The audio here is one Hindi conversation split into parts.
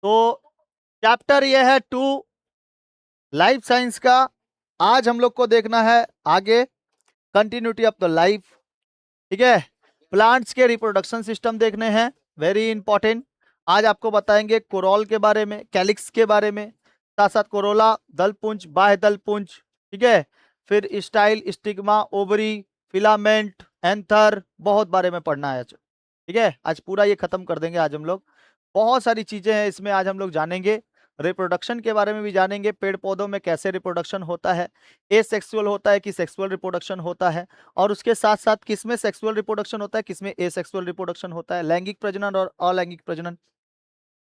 तो चैप्टर ये है 2 लाइफ साइंस का। आज हम लोग को देखना है आगे कंटिन्यूटी ऑफ द लाइफ। ठीक है, प्लांट्स के रिप्रोडक्शन सिस्टम देखने हैं, वेरी इंपॉर्टेंट। आज आपको बताएंगे कोरोल के बारे में, कैलिक्स के बारे में, साथ साथ कोरोला, दलपुंज, बाह्य दलपुंज। ठीक है, फिर style, stigma, ovary, filament, anther, बहुत बारे में पढ़ना है आज। ठीक है, आज पूरा ये खत्म कर देंगे। आज हम लोग बहुत सारी चीजें हैं इसमें, आज हम लोग जानेंगे। रिप्रोडक्शन के बारे में भी जानेंगे, पेड़ पौधों में कैसे रिप्रोडक्शन होता है, एसेक्सुअल होता है कि सेक्सुअल रिप्रोडक्शन होता है, और उसके साथ साथ किसमें सेक्सुअल रिप्रोडक्शन होता है, किसमें एसेक्सुअल रिप्रोडक्शन होता है, लैंगिक प्रजनन और अलैंगिक प्रजनन।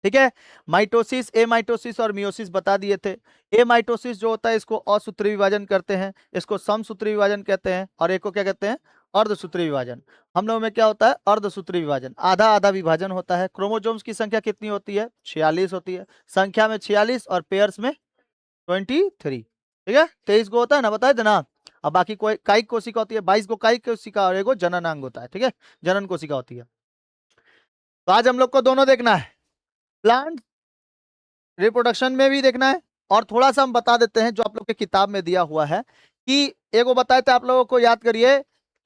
ठीक है, माइटोसिस, ए माइटोसिस और मियोसिस बता दिए थे। ए माइटोसिस जो होता है इसको असूत्री विभाजन करते हैं, इसको समसूत्री विभाजन कहते हैं, और एक को क्या कहते हैं, अर्धसूत्री विभाजन। हम लोगों में क्या होता है, अर्धसूत्री विभाजन, आधा आधा विभाजन होता है। क्रोमोसोम्स की संख्या कितनी होती है, 46 होती है। संख्या में 46 और पेयर्स में 23। ठीक है, 23 को होता है ना, बताए थे ना। अब बाकी कोई कायिक कोशिका होती है 22 को कायिक कोशिका, और एक जननांग होता है। ठीक है, जनन कोशिका होती है। तो आज हम लोग को दोनों देखना है, प्लांट रिप्रोडक्शन में भी देखना है, और थोड़ा सा हम बता देते हैं जो आप लोग के किताब में दिया हुआ है कि एक वो बताए थे आप लोगों को, याद करिए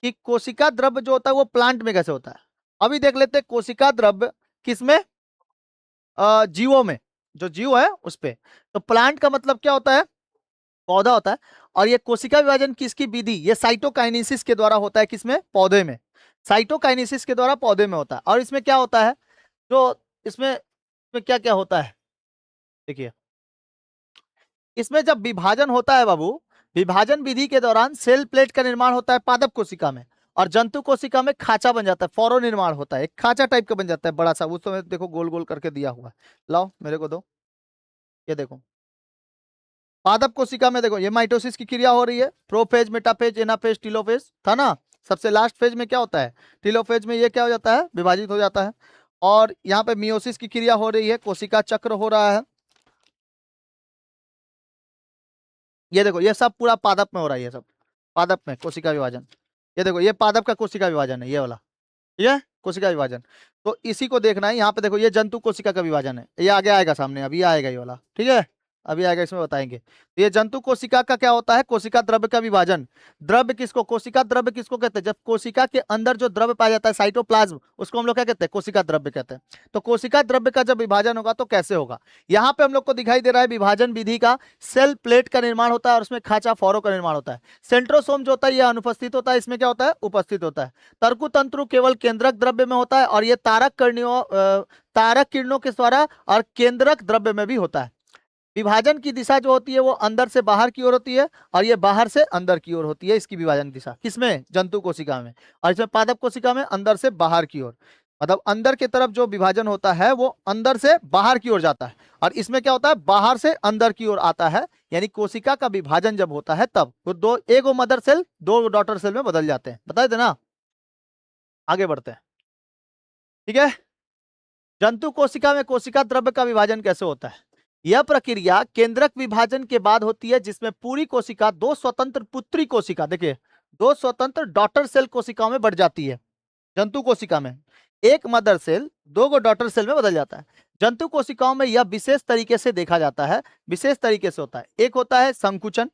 कि कोशिका द्रव्य जो होता है वो प्लांट में कैसे होता है। अभी देख लेते हैं कोशिका द्रव्य किसमें, जीवों में, जो जीव है उस पे। तो प्लांट का मतलब क्या होता है, पौधा होता है। और ये कोशिका विभाजन किसकी विधि, ये साइटोकाइनेसिस के द्वारा होता है। किसमें, पौधे में। साइटोकाइनेसिस के द्वारा पौधे में होता है। और इसमें क्या होता है, जो इसमें क्या क्या होता है, देखिए इसमें जब विभाजन होता है बाबू, विभाजन विधि के दौरान सेल प्लेट का निर्माण होता है पादप कोशिका में, और जंतु कोशिका में खांचा बन जाता है, फौरो निर्माण होता है, एक खांचा टाइप का बन जाता है बड़ा सा। उस समय देखो गोल गोल करके दिया हुआ है, लाओ मेरे को दो, ये देखो पादप कोशिका में देखो ये माइटोसिस की क्रिया हो रही है, प्रोफेज, मेटाफेज, एनाफेज, टीलोफेज था ना। सबसे लास्ट फेज में क्या होता है, टीलोफेज में ये क्या हो जाता है, विभाजित हो जाता है। और यहाँ पे मियोसिस की क्रिया हो रही है, कोशिका चक्र हो रहा है। ये देखो ये सब पूरा पादप में हो रहा है, ये सब पादप में कोशिका विभाजन। ये देखो ये पादप का कोशिका विभाजन है, ये वाला, ठीक है, कोशिका विभाजन। तो इसी को देखना है। यहाँ पे देखो ये जंतु कोशिका का विभाजन है, ये आगे आएगा सामने, अभी आएगा ये वाला। ठीक है, अभी आएगा, इसमें बताएंगे। तो ये जंतु कोशिका का क्या होता है, कोशिका द्रव्य का विभाजन। द्रव्य किसको, कोशिका द्रव्य किसको कहते हैं, जब कोशिका के अंदर जो द्रव्य पाया जाता है साइटोप्लाज्म, उसको हम लोग क्या कहते हैं, कोशिका द्रव्य कहते हैं। तो कोशिका द्रव्य का जब विभाजन होगा तो कैसे होगा, यहाँ पे हम लोग को दिखाई दे रहा है विभाजन विधि का। सेल प्लेट का निर्माण होता है और उसमें खांचा फौरो का निर्माण होता है। सेंट्रोसोम जो होता है ये अनुपस्थित होता है, इसमें क्या होता है, उपस्थित होता है। तर्कु तंत्रु केवल केंद्रक द्रव्य में होता है, और ये तारक किरणों के द्वारा और केंद्रक द्रव्य में भी होता है। विभाजन की दिशा जो होती है वो अंदर से बाहर की ओर होती है, और ये बाहर से अंदर की ओर होती है, इसकी विभाजन दिशा। किसमें, जंतु कोशिका में। और इसमें पादप कोशिका में अंदर से बाहर की ओर, मतलब अंदर की तरफ जो विभाजन होता है वो अंदर से बाहर की ओर जाता है, और इसमें क्या होता है, बाहर से अंदर की ओर आता है। यानी कोशिका का विभाजन जब होता है तब वो दो, एक मदर सेल दो डॉटर सेल में बदल जाते हैं, बताए थे ना। आगे बढ़ते हैं। ठीक है, जंतु कोशिका में कोशिका द्रव्य का विभाजन कैसे होता है। यह प्रक्रिया केंद्रक विभाजन के बाद होती है, जिसमें पूरी कोशिका दो स्वतंत्र पुत्री कोशिका, देखिए दो स्वतंत्र डॉटर सेल कोशिकाओं में बढ़ जाती है। जंतु कोशिका में एक मदर सेल दो गो डॉटर सेल में बदल जाता है। जंतु कोशिकाओं में यह विशेष तरीके से देखा जाता है, विशेष तरीके से होता है। एक होता है संकुचन,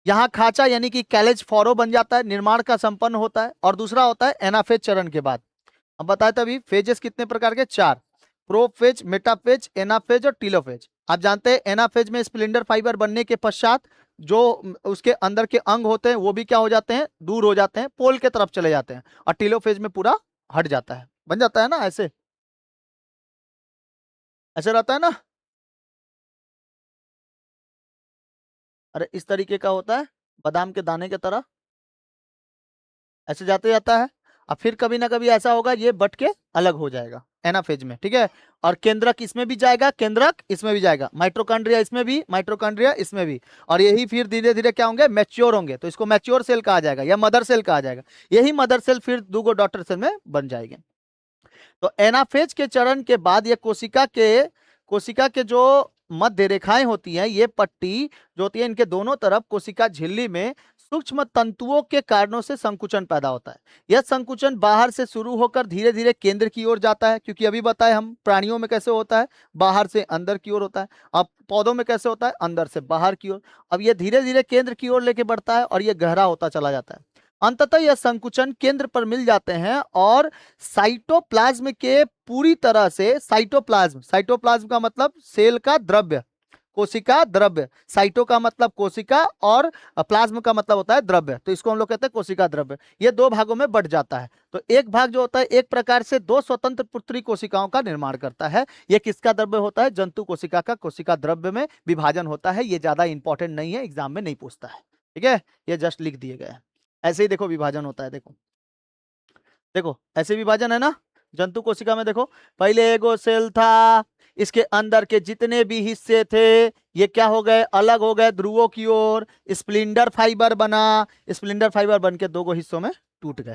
यहाँ खांचा यानी कि कैलेज फॉरो बन जाता है, निर्माण का संपन्न होता है। और दूसरा होता है एनाफेज चरण के बाद। हम बताए थे अभी फेजेस कितने प्रकार के, 4, प्रोफेज, मेटाफेज, एनाफेज और टीलोफेज। आप जानते हैं एनाफेज में स्प्लिंडर फाइबर बनने के पश्चात जो उसके अंदर के अंग होते हैं वो भी क्या हो जाते हैं, दूर हो जाते हैं, पोल के तरफ चले जाते हैं, और टीलोफेज में पूरा हट जाता है, बन जाता है ना, ऐसे ऐसे रहता है ना। अरे इस तरीके का होता है, बादाम के दाने की तरह ऐसे जाते जाता है। और फिर कभी ना कभी ऐसा होगा ये बट के अलग हो जाएगा एनाफेज में। ठीक है, और केंद्रक इसमें भी जाएगा, केंद्रक इसमें भी जाएगा, माइट्रोकांड्रिया इसमें भी, माइट्रोकांड्रिया इसमें भी। और यही फिर धीरे धीरे क्या होंगे, मैच्योर होंगे, तो इसको मैच्योर सेल कहा जाएगा या मदर सेल कहा जाएगा। यही मदर सेल फिर दूगो डॉटर सेल में बन जाएंगे। तो एनाफेज के चरण के बाद ये कोशिका के जो मध्य रेखाएं होती हैं, ये पट्टी जो होती है इनके दोनों तरफ कोशिका झिल्ली में सूक्ष्म तंतुओं के कारणों से संकुचन पैदा होता है। यह संकुचन बाहर से शुरू होकर धीरे धीरे केंद्र की ओर जाता है, क्योंकि अभी बताए हम प्राणियों में कैसे होता है, बाहर से अंदर की ओर होता है। अब पौधों में कैसे होता है, अंदर से बाहर की ओर। अब यह धीरे धीरे केंद्र की ओर लेके बढ़ता है और यह गहरा होता चला जाता है। अंततः यह संकुचन केंद्र पर मिल जाते हैं और साइटोप्लाज्म के पूरी तरह से, साइटोप्लाज्म, साइटोप्लाज्म का मतलब सेल का द्रव्य, कोशिका द्रव्य, साइटो का मतलब कोशिका और प्लाज्म का मतलब होता है द्रव्य, तो इसको हम लोग कहते हैं कोशिका द्रव्य। ये दो भागों में बंट जाता है। तो एक भाग जो होता है एक प्रकार से दो स्वतंत्र पुत्री कोशिकाओं का निर्माण करता है। ये किसका द्रव्य होता है, जंतु कोशिका का कोशिका द्रव्य में विभाजन होता है। ये ज्यादा इंपॉर्टेंट नहीं है, एग्जाम में नहीं पूछता है, ठीक है, ये जस्ट लिख दिए गए हैं। ऐसे ही देखो विभाजन होता है, देखो देखो ऐसे विभाजन है ना। जंतु कोशिका में देखो, पहले एगो सेल था, इसके अंदर के जितने भी हिस्से थे ये क्या हो गए, अलग हो गए ध्रुवों की ओर, स्प्लिंडर फाइबर बना, स्प्लिंडर फाइबर बन के दो हिस्सों में टूट गए,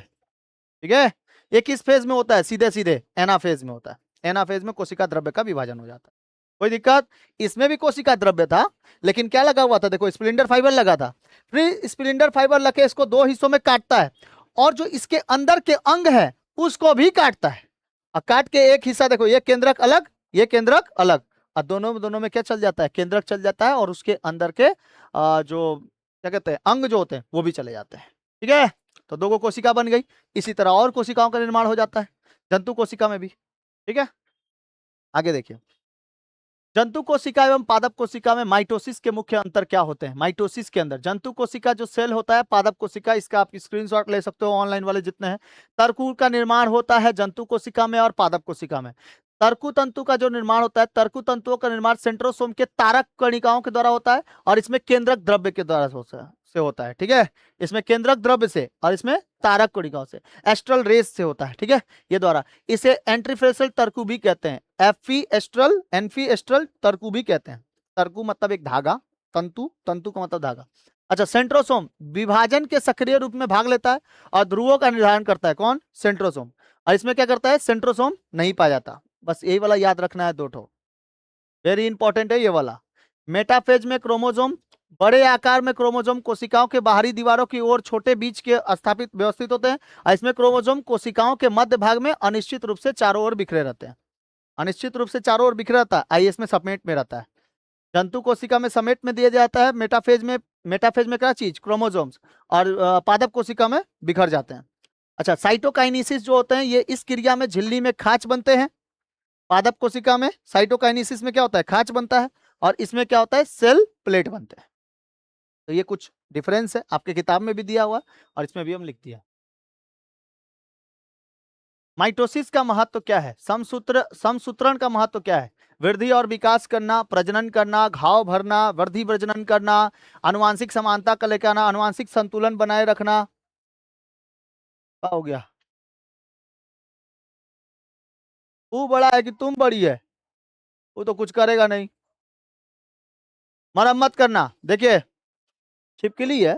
ठीक है। ये किस फेज में होता है, सीधे सीधे एना फेज में होता है। एना फेज में कोशिका द्रव्य का विभाजन हो जाता है, कोई दिक्कत। इसमें भी कोशिका द्रव्य था, लेकिन क्या लगा हुआ था, देखो स्प्लिंडर फाइबर लगा था। फिर स्प्लिंडर फाइबर लगे इसको दो हिस्सों में काटता है और जो इसके अंदर के अंग है उसको भी काटता है। और काट के एक हिस्सा देखो, ये केंद्रक अलग, ये केंद्रक अलग, और दोनों में क्या चल जाता है, केंद्रक चल जाता है और उसके अंदर के जो क्या कहते हैं अंग जो होते हैं वो भी चले जाते हैं, ठीक है। तो दो कोशिका बन गई। इसी तरह और कोशिकाओं का निर्माण हो जाता है जंतु कोशिका में भी, ठीक है। आगे देखिए, जंतु कोशिका एवं पादप कोशिका में माइटोसिस के मुख्य अंतर क्या होते हैं। माइटोसिस के अंदर जंतु कोशिका जो सेल होता है, पादप कोशिका, इसका आप स्क्रीनशॉट ले सकते हो ऑनलाइन वाले जितने हैं। तर्कु का निर्माण होता है जंतु कोशिका में और पादप कोशिका में। तर्कु तंतु का जो निर्माण होता है, तर्कु तंतुओं का निर्माण सेंट्रोसोम के तारक कणिकाओं के द्वारा होता है और इसमें केंद्रक द्रव्य के द्वारा से होता है, ठीक है। इसमें केंद्रक द्रव्य से और इसमें तारक कणिकाओं से, एस्ट्रल रेस से होता है, ठीक है, ये द्वारा। इसे एंट्रीफेसल तर्कु भी कहते हैं, एफी एस्ट्रल, एनफी एस्ट्रल तर्कु भी कहते हैं। तर्कु मतलब एक धागा, तंतु, तंतु का मतलब धागा। अच्छा, सेंट्रोसोम विभाजन के सक्रिय रूप में भाग लेता है और ध्रुवों का निर्धारण करता है, कौन, सेंट्रोसोम। और इसमें क्या करता है, सेंट्रोसोम नहीं पाया जाता। बस यही वाला याद रखना है, दो ठो वेरी इंपॉर्टेंट है ये वाला। मेटाफेज में क्रोमोसोम, बड़े आकार में क्रोमोसोम कोशिकाओं के बाहरी दीवारों की ओर छोटे बीज के स्थापित व्यवस्थित होते हैं और इसमें क्रोमोसोम कोशिकाओं के मध्य भाग में अनिश्चित रूप से चारों ओर बिखरे रहते हैं। अनिश्चित रूप से चारों ओर बिखरा रहता है, आईएस में समेट में रहता है। जंतु कोशिका में समेट में दिया जाता है, मेटाफेज में क्या चीज, क्रोमोसोम्स, और पादप कोशिका में बिखर जाते हैं। अच्छा, साइटोकाइनेसिस जो होते हैं ये इस क्रिया में झिल्ली में खांच बनते हैं। पादप कोशिका में साइटोकाइनेसिस में क्या होता है, खांच बनता है, और इसमें क्या होता है, सेल प्लेट बनते हैं। तो ये कुछ डिफरेंस है, आपके किताब में भी दिया हुआ और इसमें भी हम लिख दिया। माइटोसिस का महत्व क्या है, समसूत्रण का महत्व क्या है, वृद्धि और विकास करना, प्रजनन करना, घाव भरना, वृद्धि प्रजनन करना, आनुवांशिक समानता का लेकर आना, आनुवांशिक संतुलन बनाए रखना। क्या हो गया, तू बड़ा है कि तुम बड़ी है, वो तो कुछ करेगा नहीं। मरम्मत करना, देखिए छिपकली है,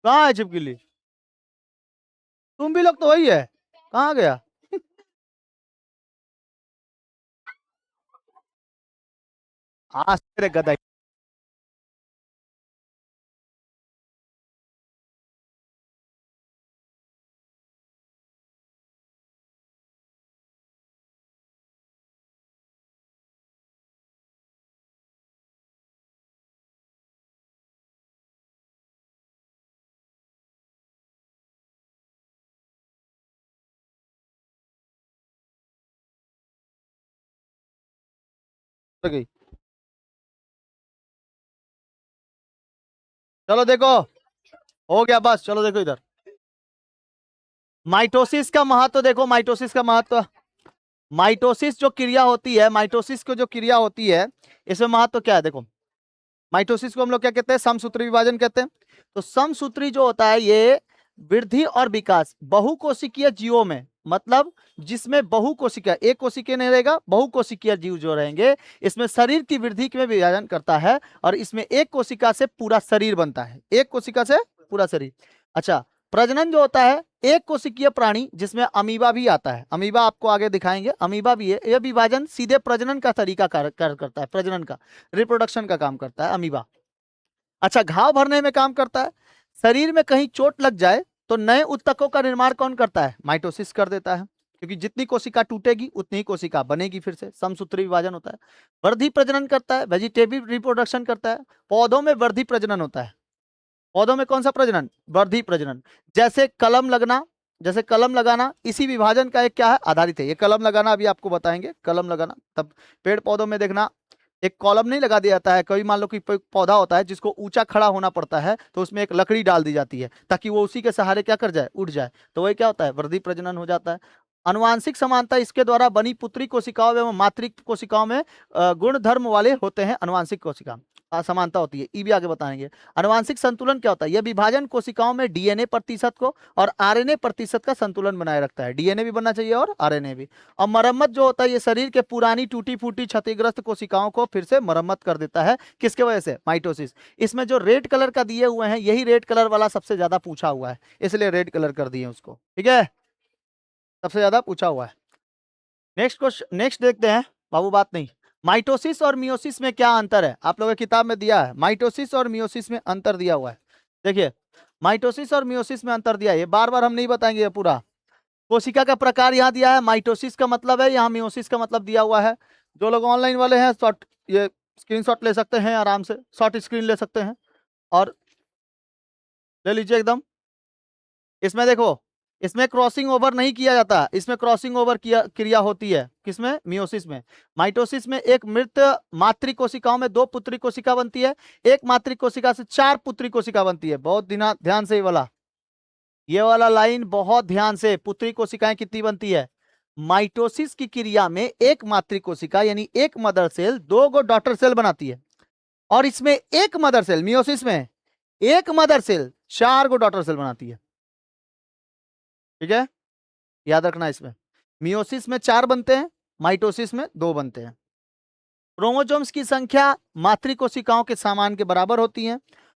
कहाँ है छिपकली, तुम भी लोग तो वही है, कहाँ गया। आज तेरे गधा। गई, चलो देखो, हो गया बस, चलो देखो इधर। माइटोसिस का महत्व देखो, माइटोसिस का महत्व, माइटोसिस जो क्रिया होती है, माइटोसिस को जो क्रिया होती है, इसमें महत्व क्या है, देखो माइटोसिस को हम लोग क्या कहते हैं, समसूत्री विभाजन कहते हैं। तो समसूत्री जो होता है ये वृद्धि और विकास बहुकोशिकीय जीवों में, मतलब जिसमें बहुकोशिका, एक कोशिकीय नहीं रहेगा, बहुकोशिकीय जीव जो रहेंगे, इसमें शरीर की वृद्धि में विभाजन करता है और इसमें एक कोशिका से पूरा शरीर बनता है, एक कोशिका से पूरा शरीर। अच्छा, प्रजनन जो होता है, एक कोशिकीय प्राणी जिसमें अमीबा भी आता है, अमीबा आपको आगे दिखाएंगे, अमीबा भी है, यह विभाजन सीधे प्रजनन का तरीका कार्य करता है, प्रजनन का, रिप्रोडक्शन का काम करता है अमीबा। अच्छा, घाव भरने में काम करता है। शरीर में कहीं चोट लग जाए तो नए ऊतकों का निर्माण कौन करता है? माइटोसिस कर देता है, क्योंकि जितनी कोशिका टूटेगी उतनी ही कोशिका बनेगी, फिर से समसूत्री विभाजन होता है। वर्धी प्रजनन करता है, वेजिटेटिव रिप्रोडक्शन करता है। पौधों में वर्धी प्रजनन होता है। पौधों में कौन सा प्रजनन? वर्धी प्रजनन। जैसे कलम लगना, जैसे कलम लगाना इसी विभाजन का एक क्या है? आधारित है। ये कलम लगाना अभी आपको बताएंगे, कलम लगाना। तब पेड़ पौधों में देखना, एक कॉलम नहीं लगा दिया जाता है। कभी मान लो कि पौधा होता है जिसको ऊंचा खड़ा होना पड़ता है, तो उसमें एक लकड़ी डाल दी जाती है ताकि वो उसी के सहारे क्या कर जाए? उठ जाए। तो वही क्या होता है? वृद्धि प्रजनन हो जाता है। अनुवांशिक समानता इसके द्वारा बनी पुत्री कोशिकाओं एवं मातृ कोशिकाओं में गुण धर्म वाले होते हैं। अनुवांशिक कोशिका समानता होती है, ये भी आगे बताएंगे। अनुवांशिक संतुलन क्या होता है? यह विभाजन कोशिकाओं में डीएनए प्रतिशत को और आरएनए प्रतिशत का संतुलन बनाए रखता है। डीएनए भी बनना चाहिए और आरएनए भी। और मरम्मत जो होता है, ये शरीर के पुरानी टूटी फूटी क्षतिग्रस्त कोशिकाओं को फिर से मरम्मत कर देता है। किसके वजह से? माइटोसिस। इसमें जो रेड कलर का दिए हुए हैं, यही रेड कलर वाला सबसे ज्यादा पूछा हुआ है, इसलिए रेड कलर कर दिए उसको, ठीक है? सबसे ज्यादा पूछा हुआ है। नेक्स्ट क्वेश्चन, नेक्स्ट देखते हैं बाबू, बात नहीं। माइटोसिस और मियोसिस में क्या अंतर है? आप लोगों की किताब में दिया है, माइटोसिस और मियोसिस में अंतर दिया हुआ है। देखिए, माइटोसिस और मियोसिस में अंतर दिया है, ये बार बार हम नहीं बताएंगे ये पूरा। कोशिका का प्रकार यहाँ दिया है, माइटोसिस का मतलब है, यहाँ मियोसिस का मतलब दिया हुआ है। जो लोग ऑनलाइन वाले हैं, शॉर्ट ये स्क्रीनशॉट ले सकते हैं, आराम से शॉर्ट स्क्रीन ले सकते हैं और ले लीजिए एकदम। इसमें देखो, इसमें क्रॉसिंग ओवर नहीं किया जाता, इसमें क्रॉसिंग ओवर किया क्रिया होती है। किसमें? मियोसिस में। माइटोसिस में एक मृत मातृ कोशिकाओं में 2 पुत्री कोशिका बनती है, एक मातृ कोशिका से 4 पुत्री कोशिका बनती है। बहुत ध्यान से ये वाला लाइन बहुत ध्यान से। पुत्री कोशिकाएं कितनी बनती है? माइटोसिस की क्रिया में एक मातृ कोशिका यानी एक मदर सेल 2 गो डॉटर सेल बनाती है, और इसमें एक मदर सेल, मियोसिस में एक मदर सेल 4 गो डॉटर सेल बनाती है, ठीक है? याद रखना, इसमें मियोसिस में 4 बनते हैं, माइटोसिस में 2 बनते हैं। क्रोमोसोम्स की संख्या मातृ कोशिकाओं के समान के बराबर होती है,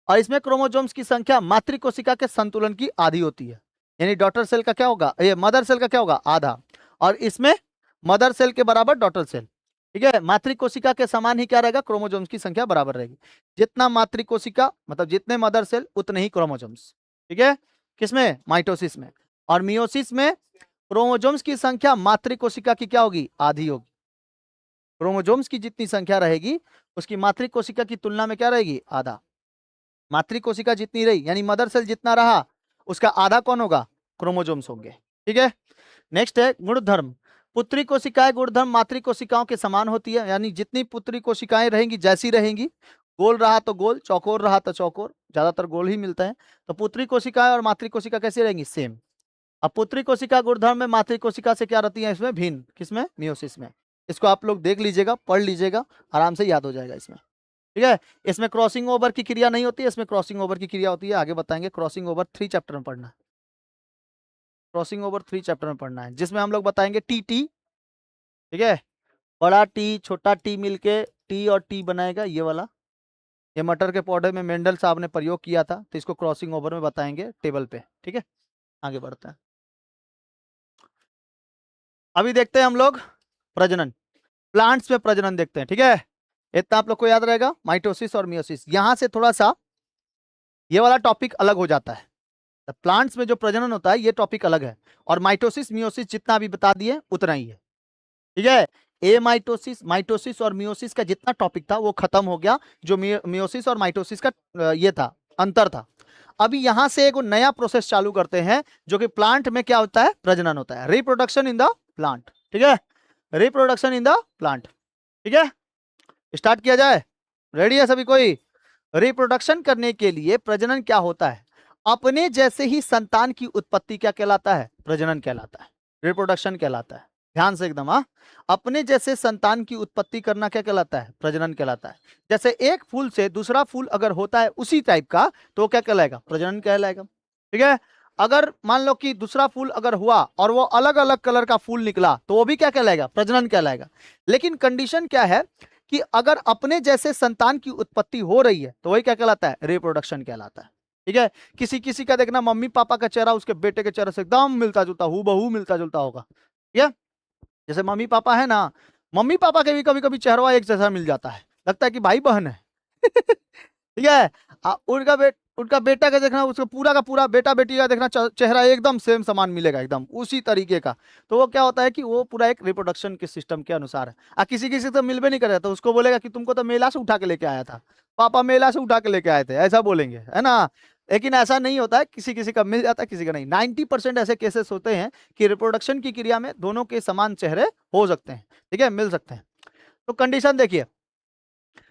और इसमें क्रोमोसोम्स की संख्या मातृ कोशिका के संतुलन की आधी होती है। यानी डॉटर सेल का क्या होगा? ये मदर सेल का क्या होगा? आधा, और इसमें मदर सेल के बराबर डॉटर सेल, ठीक है? मातृ कोशिका के समान ही क्या रहेगा? क्रोमोसोम्स की संख्या बराबर रहेगी। जितना मातृ कोशिका मतलब जितने मदर सेल उतने ही क्रोमोसोम्स, ठीक है? किसमें? माइटोसिस में। और मियोसिस में क्रोमोसोम्स की संख्या मातृ कोशिका की क्या होगी? आधी होगी। क्रोमोसोम्स की जितनी संख्या रहेगी उसकी मातृ कोशिका की तुलना में क्या रहेगी? आधा। मातृ कोशिका जितनी रही यानी मदर सेल जितना रहा, उसका आधा कौन होगा? क्रोमोसोम्स होंगे, ठीक है? नेक्स्ट है गुणधर्म। पुत्री कोशिकाएं गुणधर्म मातृ कोशिकाओं के समान होती है, यानी जितनी पुत्री कोशिकाएं रहेंगी जैसी रहेंगी, गोल रहा तो गोल, चौकोर रहा तो चौकोर, ज्यादातर गोल ही मिलता है। तो पुत्री कोशिकाएं और मातृ कोशिका कैसी रहेंगी? सेम। अब पुत्री कोशिका गुणधर्म में मातृ कोशिका से क्या रहती है? इसमें भिन्न। किसमें? मियोसिस में। इसको आप लोग देख लीजिएगा, पढ़ लीजिएगा, आराम से याद हो जाएगा इसमें, ठीक है? इसमें क्रॉसिंग ओवर की क्रिया नहीं होती है, इसमें क्रॉसिंग ओवर की क्रिया होती है। आगे बताएंगे। क्रॉसिंग ओवर 3 चैप्टर में पढ़ना है। क्रॉसिंग ओवर 3 चैप्टर में पढ़ना है, जिसमें हम लोग बताएंगे टी टी, ठीक है? बड़ा टी छोटा टी मिलके टी और टी बनाएगा, ये वाला। ये मटर के पौधे में मेंडल साहब ने प्रयोग किया था, तो इसको क्रॉसिंग ओवर में बताएंगे टेबल पे, ठीक है? आगे बढ़ते हैं। अभी देखते हैं हम लोग प्रजनन, प्लांट्स में प्रजनन देखते हैं, ठीक है? इतना आप लोग को याद रहेगा, माइटोसिस और मियोसिस। यहां से थोड़ा सा ये वाला टॉपिक अलग हो जाता है। प्लांट्स में जो प्रजनन होता है ये टॉपिक अलग है, और माइटोसिस मियोसिस जितना अभी बता दिए उतना ही है, ठीक है? ए माइटोसिस, माइटोसिस और मियोसिस का जितना टॉपिक था वो खत्म हो गया। जो मियोसिस और माइटोसिस का ये था, अंतर था। अभी यहां से एक नया प्रोसेस चालू करते हैं, जो कि प्लांट में क्या होता है? प्रजनन होता है, रिप्रोडक्शन इन द प्लांट, ठीक है? रिप्रोडक्शन इन द प्लांट, ठीक है? स्टार्ट किया जाए। रेडी है सभी कोई? रिप्रोडक्शन करने के लिए प्रजनन क्या होता है? अपने जैसे ही संतान की उत्पत्ति क्या कहलाता है? प्रजनन कहलाता है, रिप्रोडक्शन कहलाता है। ध्यान से एकदम, हाँ। अपने जैसे संतान की उत्पत्ति करना क्या कहलाता है? प्रजनन कहलाता है। जैसे एक फूल से दूसरा फूल अगर होता है उसी टाइप का, तो क्या कहलाएगा? प्रजनन कहलाएगा, ठीक है? अगर मान लो कि दूसरा फूल अगर हुआ और वो अलग अलग कलर का फूल निकला, तो वो भी क्या कहलाएगा? प्रजनन कहलाएगा। लेकिन कंडीशन क्या है कि अगर अपने जैसे संतान की उत्पत्ति हो रही है तो वही क्या कहलाता है? रिप्रोडक्शन कहलाता है, ठीक है? किसी किसी का देखना मम्मी पापा का चेहरा उसके बेटे के चेहरे से एकदम मिलता जुलता, हूबहू मिलता जुलता होगा, ठीक है? जैसे मम्मी पापा है ना, मम्मी पापा के भी कभी कभी चेहरा एक जैसा मिल जाता है, लगता है कि भाई बहन है ठीक है। उनका बेटा का देखना, उसको पूरा का पूरा बेटा बेटी का देखना, चेहरा एकदम सेम समान मिलेगा, एकदम उसी तरीके का। तो वो क्या होता है कि वो पूरा एक रिप्रोडक्शन के सिस्टम के अनुसार है। किसी किसी से मिलवे नहीं करेगा तो उसको बोलेगा कि तुमको तो मेला से उठा के लेके आया था, पापा मेला से उठा के लेके आए थे, ऐसा बोलेंगे, है ना। लेकिन ऐसा नहीं होता है, किसी किसी का मिल जाता है, किसी का नहीं। 90% ऐसे केसेस होते हैं कि रिप्रोडक्शन की क्रिया में दोनों के समान चेहरे हो सकते हैं, ठीक है, मिल सकते हैं। तो कंडीशन देखिए,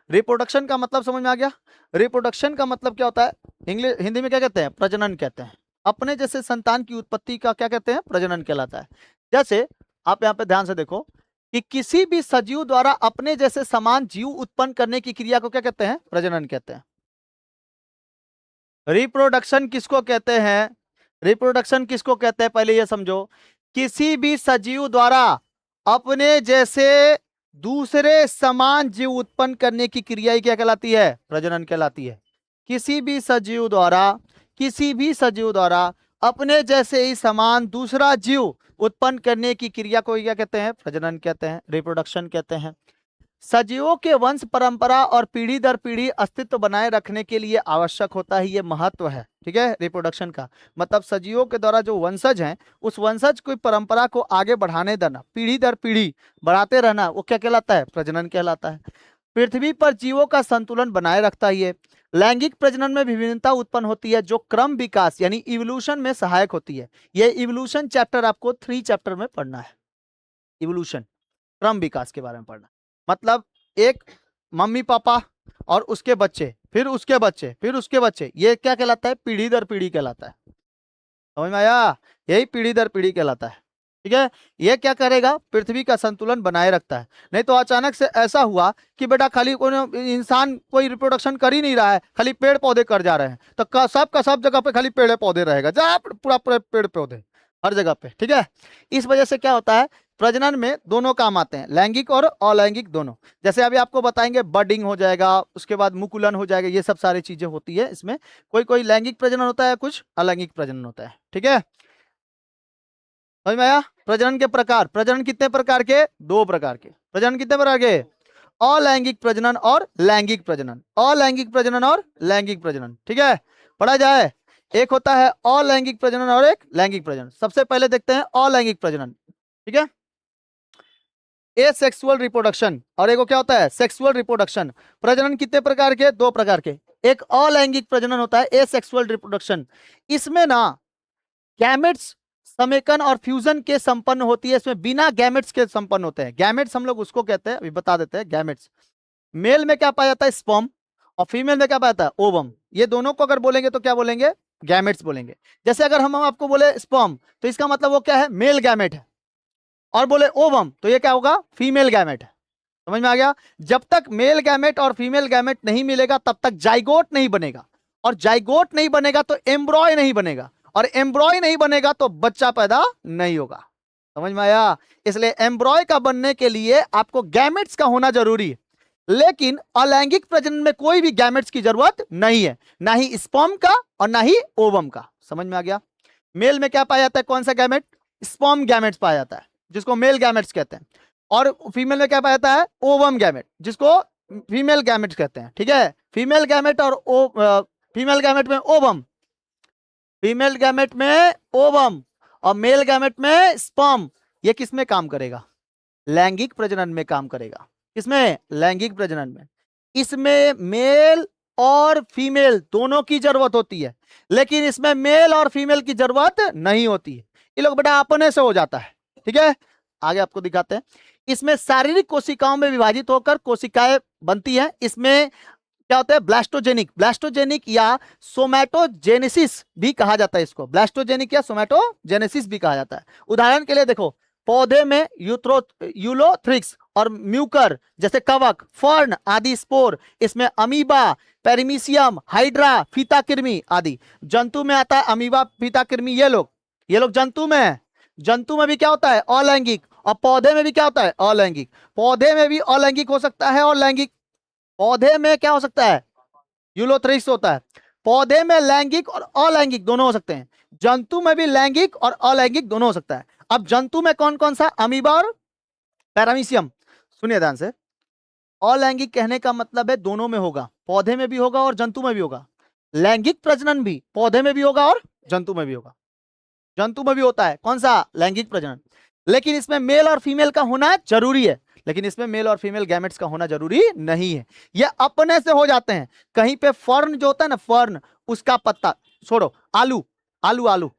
रिप्रोडक्शन का मतलब समझ में आ गया। रिप्रोडक्शन का मतलब क्या होता है, इंग्लिश हिंदी में क्या कहते हैं, प्रजनन कहते हैं। अपने जैसे संतान की उत्पत्ति का क्या कहते हैं, प्रजनन कहलाता है। जैसे आप यहाँ पे ध्यान से देखो कि किसी भी सजीव द्वारा अपने जैसे समान जीव उत्पन्न करने की क्रिया को क्या कहते हैं, प्रजनन कहते हैं। रिप्रोडक्शन किसको कहते हैं, रिप्रोडक्शन किसको कहते हैं, पहले ये समझो। किसी भी सजीव द्वारा अपने जैसे दूसरे समान जीव उत्पन्न करने की क्रिया ही क्या कहलाती है, प्रजनन कहलाती है। किसी भी सजीव द्वारा, किसी भी सजीव द्वारा अपने जैसे ही समान दूसरा जीव उत्पन्न करने की क्रिया को क्या कहते हैं, प्रजनन कहते हैं, रिप्रोडक्शन कहते हैं। सजीवों के वंश परंपरा और पीढ़ी दर पीढ़ी अस्तित्व बनाए रखने के लिए आवश्यक होता है, ये महत्व है, ठीक है, रिप्रोडक्शन का। मतलब सजीवों के द्वारा जो वंशज हैं, उस वंशज की परंपरा को आगे बढ़ाने देना, पीढ़ी दर पीढ़ी बढ़ाते रहना, वो क्या कहलाता है, प्रजनन कहलाता है। पृथ्वी पर जीवों का संतुलन बनाए रखता है ये। लैंगिक प्रजनन में विभिन्नता उत्पन्न होती है जो क्रम विकास यानी इवोल्यूशन में सहायक होती है। ये इवोल्यूशन चैप्टर आपको 3 चैप्टर में पढ़ना है। इवोल्यूशन, क्रम विकास के बारे में पढ़ना। मतलब एक मम्मी पापा और उसके बच्चे, फिर उसके बच्चे, फिर उसके बच्चे, ये क्या कहलाता है, पीढ़ी दर पीढ़ी कहलाता है। समझ में आया, यही पीढ़ी दर पीढ़ी कहलाता है, ठीक है। ये क्या करेगा, पृथ्वी का संतुलन बनाए रखता है। नहीं तो अचानक से ऐसा हुआ कि बेटा खाली इंसान कोई रिप्रोडक्शन कर ही नहीं रहा है, खाली पेड़ पौधे कर जा रहे हैं, तो सब का सब जगह पे खाली पेड़ पौधे रहेगा, जहाँ पूरा पूरा पेड़ पौधे हर जगह पे, ठीक है। इस वजह से क्या होता है, प्रजनन में दोनों काम आते हैं, लैंगिक और अलैंगिक दोनों। जैसे अभी आपको बताएंगे, बर्डिंग हो जाएगा, उसके बाद मुकुलन हो जाएगा, ये सब सारी चीजें होती है इसमें। कोई कोई लैंगिक प्रजनन होता है, कुछ अलैंगिक प्रजनन होता है, ठीक है। समझ में आया। प्रजनन के प्रकार, प्रजनन कितने प्रकार के, 2 प्रकार के। प्रजनन कितने प्रकार के, अलैंगिक प्रजनन और लैंगिक प्रजनन, अलैंगिक प्रजनन और लैंगिक प्रजनन, ठीक है। पढ़ा जाए, एक होता है अलैंगिक प्रजनन और एक लैंगिक प्रजनन। सबसे पहले देखते हैं अलैंगिक प्रजनन, ठीक है। एसेक्सुअल रिप्रोडक्शन और एक क्या होता है, सेक्सुअल रिप्रोडक्शन। प्रजनन कितने प्रकार के, 2 प्रकार के। एक अलैंगिक प्रजनन होता है, एसेक्सुअल रिप्रोडक्शन। इसमें ना गैमेट्स समेकन और फ्यूजन के संपन्न होती है, इसमें बिना गैमेट्स के संपन्न होते हैं। गैमेट्स हम लोग उसको कहते हैं, अभी बता देते हैं गैमेट्स। मेल में क्या पाया जाता है, स्पर्म, और फीमेल में क्या पाया जाता है, ओवम। ये दोनों को अगर बोलेंगे तो क्या बोलेंगे, गैमेट्स बोलेंगे। जैसे अगर हम आपको बोले स्पर्म, तो इसका मतलब वो क्या है, मेल गैमेट है, और बोले ओवम तो ये क्या होगा, फीमेल गैमेट है। समझ में आ गया। जब तक मेल गैमेट और फीमेल गैमेट नहीं मिलेगा तब तक जाइगोट नहीं बनेगा, और जाइगोट नहीं बनेगा तो एम्ब्रॉय नहीं बनेगा, और एम्ब्रॉय नहीं बनेगा तो बच्चा पैदा नहीं होगा। समझ में आया। इसलिए एम्ब्रॉय का बनने के लिए आपको गैमेट्स का होना जरूरी है। लेकिन अलैंगिक प्रजनन में कोई भी गैमेट्स की जरूरत नहीं है, ना ही स्पर्म का और ना ही ओवम का। समझ में आ गया। मेल में क्या पाया जाता है, कौन सा गैमेट, स्पर्म गैमेट्स पाया जाता है, जिसको मेल गैमेट्स कहते हैं। और फीमेल में क्या पाया जाता है, ओवम गैमेट, जिसको फीमेल गैमेट्स कहते हैं, ठीक है। फीमेल गैमेट और फीमेल गैमेट में ओवम, फीमेल गैमेट में ओवम और मेल गैमेट में स्पर्म। ये किस में काम करेगा, लैंगिक प्रजनन में काम करेगा। किसमें, लैंगिक प्रजनन में। इसमें मेल और फीमेल दोनों की जरूरत होती है, लेकिन इसमें मेल और फीमेल की जरूरत नहीं होती है। ये लोग बेटा अपने से हो जाता है, ठीक है। आगे आपको दिखाते हैं। इसमें शारीरिक कोशिकाओं में विभाजित होकर कोशिकाएं बनती हैं। इसमें क्या होता है, ब्लास्टोजेनिक, ब्लास्टोजेनिक या सोमैटोजेनेसिस भी कहा जाता है इसको, ब्लास्टोजेनिक या सोमैटोजेनेसिस भी कहा जाता है। उदाहरण के लिए देखो, पौधे में यूलोथ्रिक्स और म्यूकर जैसे कवक, फर्न आदि स्पोर। इसमें अमीबा, पेरिमीशियम, हाइड्रा, फीताकृमि आदि। जंतु में आता है अमीबा, फीताकृमि, ये लोग जंतु में है। जंतु में भी क्या होता है, अलैंगिक, और पौधे में भी क्या होता है, अलैंगिक। पौधे में भी अलैंगिक हो सकता है और लैंगिक। पौधे में क्या हो सकता है, यूलोथ्रिक्स होता है। पौधे में लैंगिक और अलैंगिक दोनों हो सकते हैं। जंतु में भी लैंगिक और अलैंगिक दोनों हो सकता है। अब जंतु में कौन कौन सा, अमीबा और पैरामीशियम। सुनिए ध्यान से, अलैंगिक कहने का मतलब है दोनों में होगा, पौधे में भी होगा और जंतु में भी होगा। लैंगिक प्रजनन भी पौधे में भी होगा और जंतु में भी होगा। जंतु में भी होता है कौन सा, लैंगिक प्रजनन। लेकिन इसमें मेल और फीमेल का होना जरूरी है, लेकिन इसमें मेल और फीमेल गैमेट्स का होना जरूरी नहीं है, ये अपने से हो जाते हैं। कहीं पे फर्न जो होता है ना, फर्न, उसका पत्ता छोड़ो, आलू आलू आलू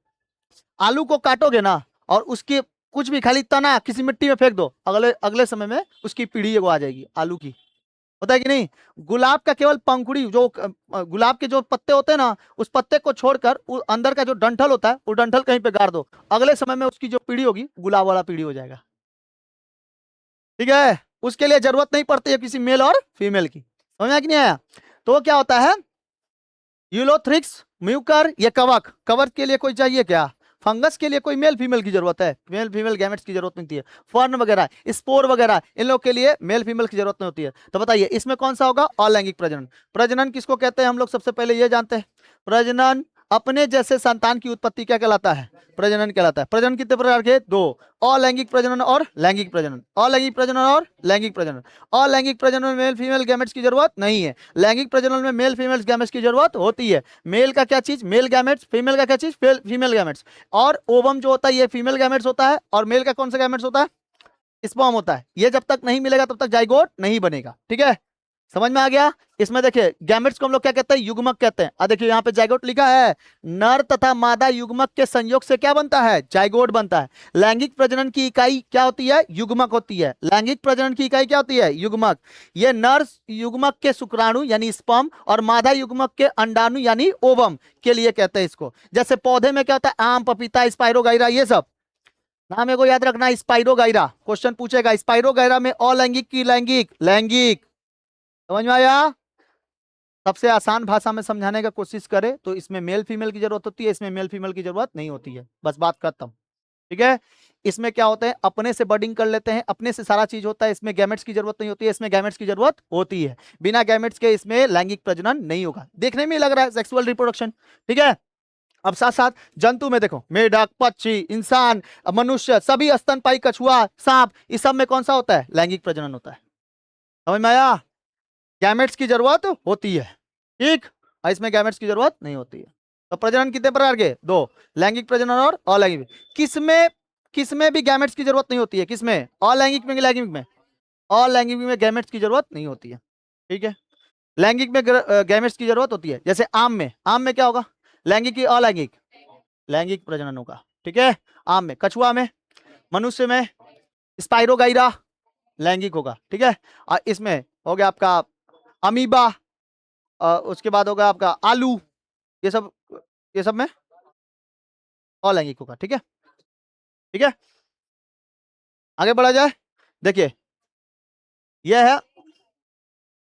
आलू को काटोगे ना और उसकी कुछ भी खाली तना किसी मिट्टी में फेंक दो, अगले अगले समय में उसकी पीढ़ी एगो आ जाएगी आलू की, होता है कि नहीं। गुलाब का केवल पंखुड़ी, जो गुलाब के जो पत्ते होते हैं ना, उस पत्ते को छोड़कर अंदर का जो डंठल होता है वो डंठल कहीं पे गाड़ दो, अगले समय में उसकी जो पीढ़ी होगी गुलाब वाला पीढ़ी हो जाएगा। ठीक है, उसके लिए जरूरत नहीं पड़ती है किसी मेल और फीमेल की। समझ में आया कि नहीं आया। तो क्या होता है, यूलोथ्रिक्स, म्यूकर, ये कवक, कवक के लिए कोई चाहिए क्या, फंगस के लिए कोई मेल फीमेल की जरूरत है, मेल फीमेल गैमेट्स की जरूरत नहीं होती है। फर्न वगैरह, स्पोर वगैरह, इन लोग के लिए मेल फीमेल की जरूरत नहीं होती है। तो बताइए इसमें कौन सा होगा, अलैंगिक प्रजनन। प्रजनन किसको कहते हैं हम लोग सबसे पहले ये जानते हैं, प्रजनन अपने जैसे संतान की उत्पत्ति क्या कहलाता है, प्रजनन कहलाता है। प्रजनन कितने प्रकार के, दो, अलैंगिक प्रजनन और लैंगिक प्रजनन। अलैंगिक प्रजनन और लैंगिक प्रजनन। अलैंगिक प्रजनन में मेल फीमेल गैमेट्स की जरूरत नहीं है, लैंगिक प्रजनन में मेल फीमेल गैमेट्स की जरूरत होती है। मेल का क्या चीज, मेल गैमेट्स, फीमेल का क्या चीज, फीमेल गैमेट्स। और ओवम जो होता है ये फीमेल गैमेट्स होता है, और मेल का कौन सा गैमेट्स होता है, स्पर्म होता है। ये जब तक नहीं मिलेगा तब तक जाइगोट नहीं बनेगा। ठीक है, समझ में आ गया। इसमें देखिए गैमेट्स को हम लोग क्या कहते हैं, युग्मक कहते हैं। देखिए यहाँ पे जाइगोट लिखा है, नर तथा मादा युग्मक के संयोग से क्या बनता है, जाइगोट बनता है। लैंगिक प्रजनन की इकाई क्या होती है, युग्मक होती है। लैंगिक प्रजनन की इकाई क्या होती है, युग्मक। ये नर युग्मक के शुक्राणु यानी स्पर्म और मादा युग्मक के अंडाणु यानी ओवम के लिए कहते हैं इसको। जैसे पौधे में क्या होता है, आम, पपीता, स्पाइरोगाइरा, ये सब नाम को याद रखना, स्पाइरोगाइरा, क्वेश्चन पूछेगा स्पाइरोगाइरा में अलैंगिक की लैंगिक, लैंगिक। समझ में आया। सबसे आसान भाषा में समझाने का कोशिश करें तो इसमें मेल फीमेल की जरूरत होती है, इसमें मेल फीमेल की जरूरत नहीं होती है, बस बात खत्म। ठीक है, इसमें क्या होता है, अपने से बडिंग कर लेते हैं, अपने से सारा चीज होता है, इसमें गैमेट्स की जरूरत नहीं होती है, इसमें गैमेट्स की जरूरत होती है। बिना गैमेट्स के इसमें लैंगिक प्रजनन नहीं होगा। देखने में लग रहा है सेक्सुअल रिप्रोडक्शन। ठीक है, अब साथ साथ जंतु में देखो, मेढक, पक्षी, इंसान, मनुष्य, सभी स्तनपायी, कछुआ, सांप, इस सब में कौन सा होता है, लैंगिक प्रजनन होता है। समझ में आया, गैमेट्स की जरूरत होती है। ठीक, और इसमें गैमेट्स की जरूरत नहीं होती है। तो प्रजनन कितने प्रकार के, दो, लैंगिक प्रजनन और अलैंगिक। किसमें किसमें भी गैमेट्स की जरूरत नहीं होती है, किसमें, अलैंगिक में, लैंगिक में। अलैंगिक में गैमेट्स की जरूरत नहीं होती है। ठीक है, लैंगिक में गैमेट्स की जरूरत होती है। जैसे आम में क्या होगा, लैंगिक की अलैंगिक, लैंगिक प्रजनन होगा। ठीक है, आम में, कछुआ में, मनुष्य में, स्पाइरोगाइरा, लैंगिक होगा। ठीक है, और इसमें हो गया आपका अमीबा, उसके बाद होगा आपका आलू, ये सब, ये सब में अलैंगिक होगा। ठीक है, ठीक है, आगे बढ़ा जाए। देखिए यह है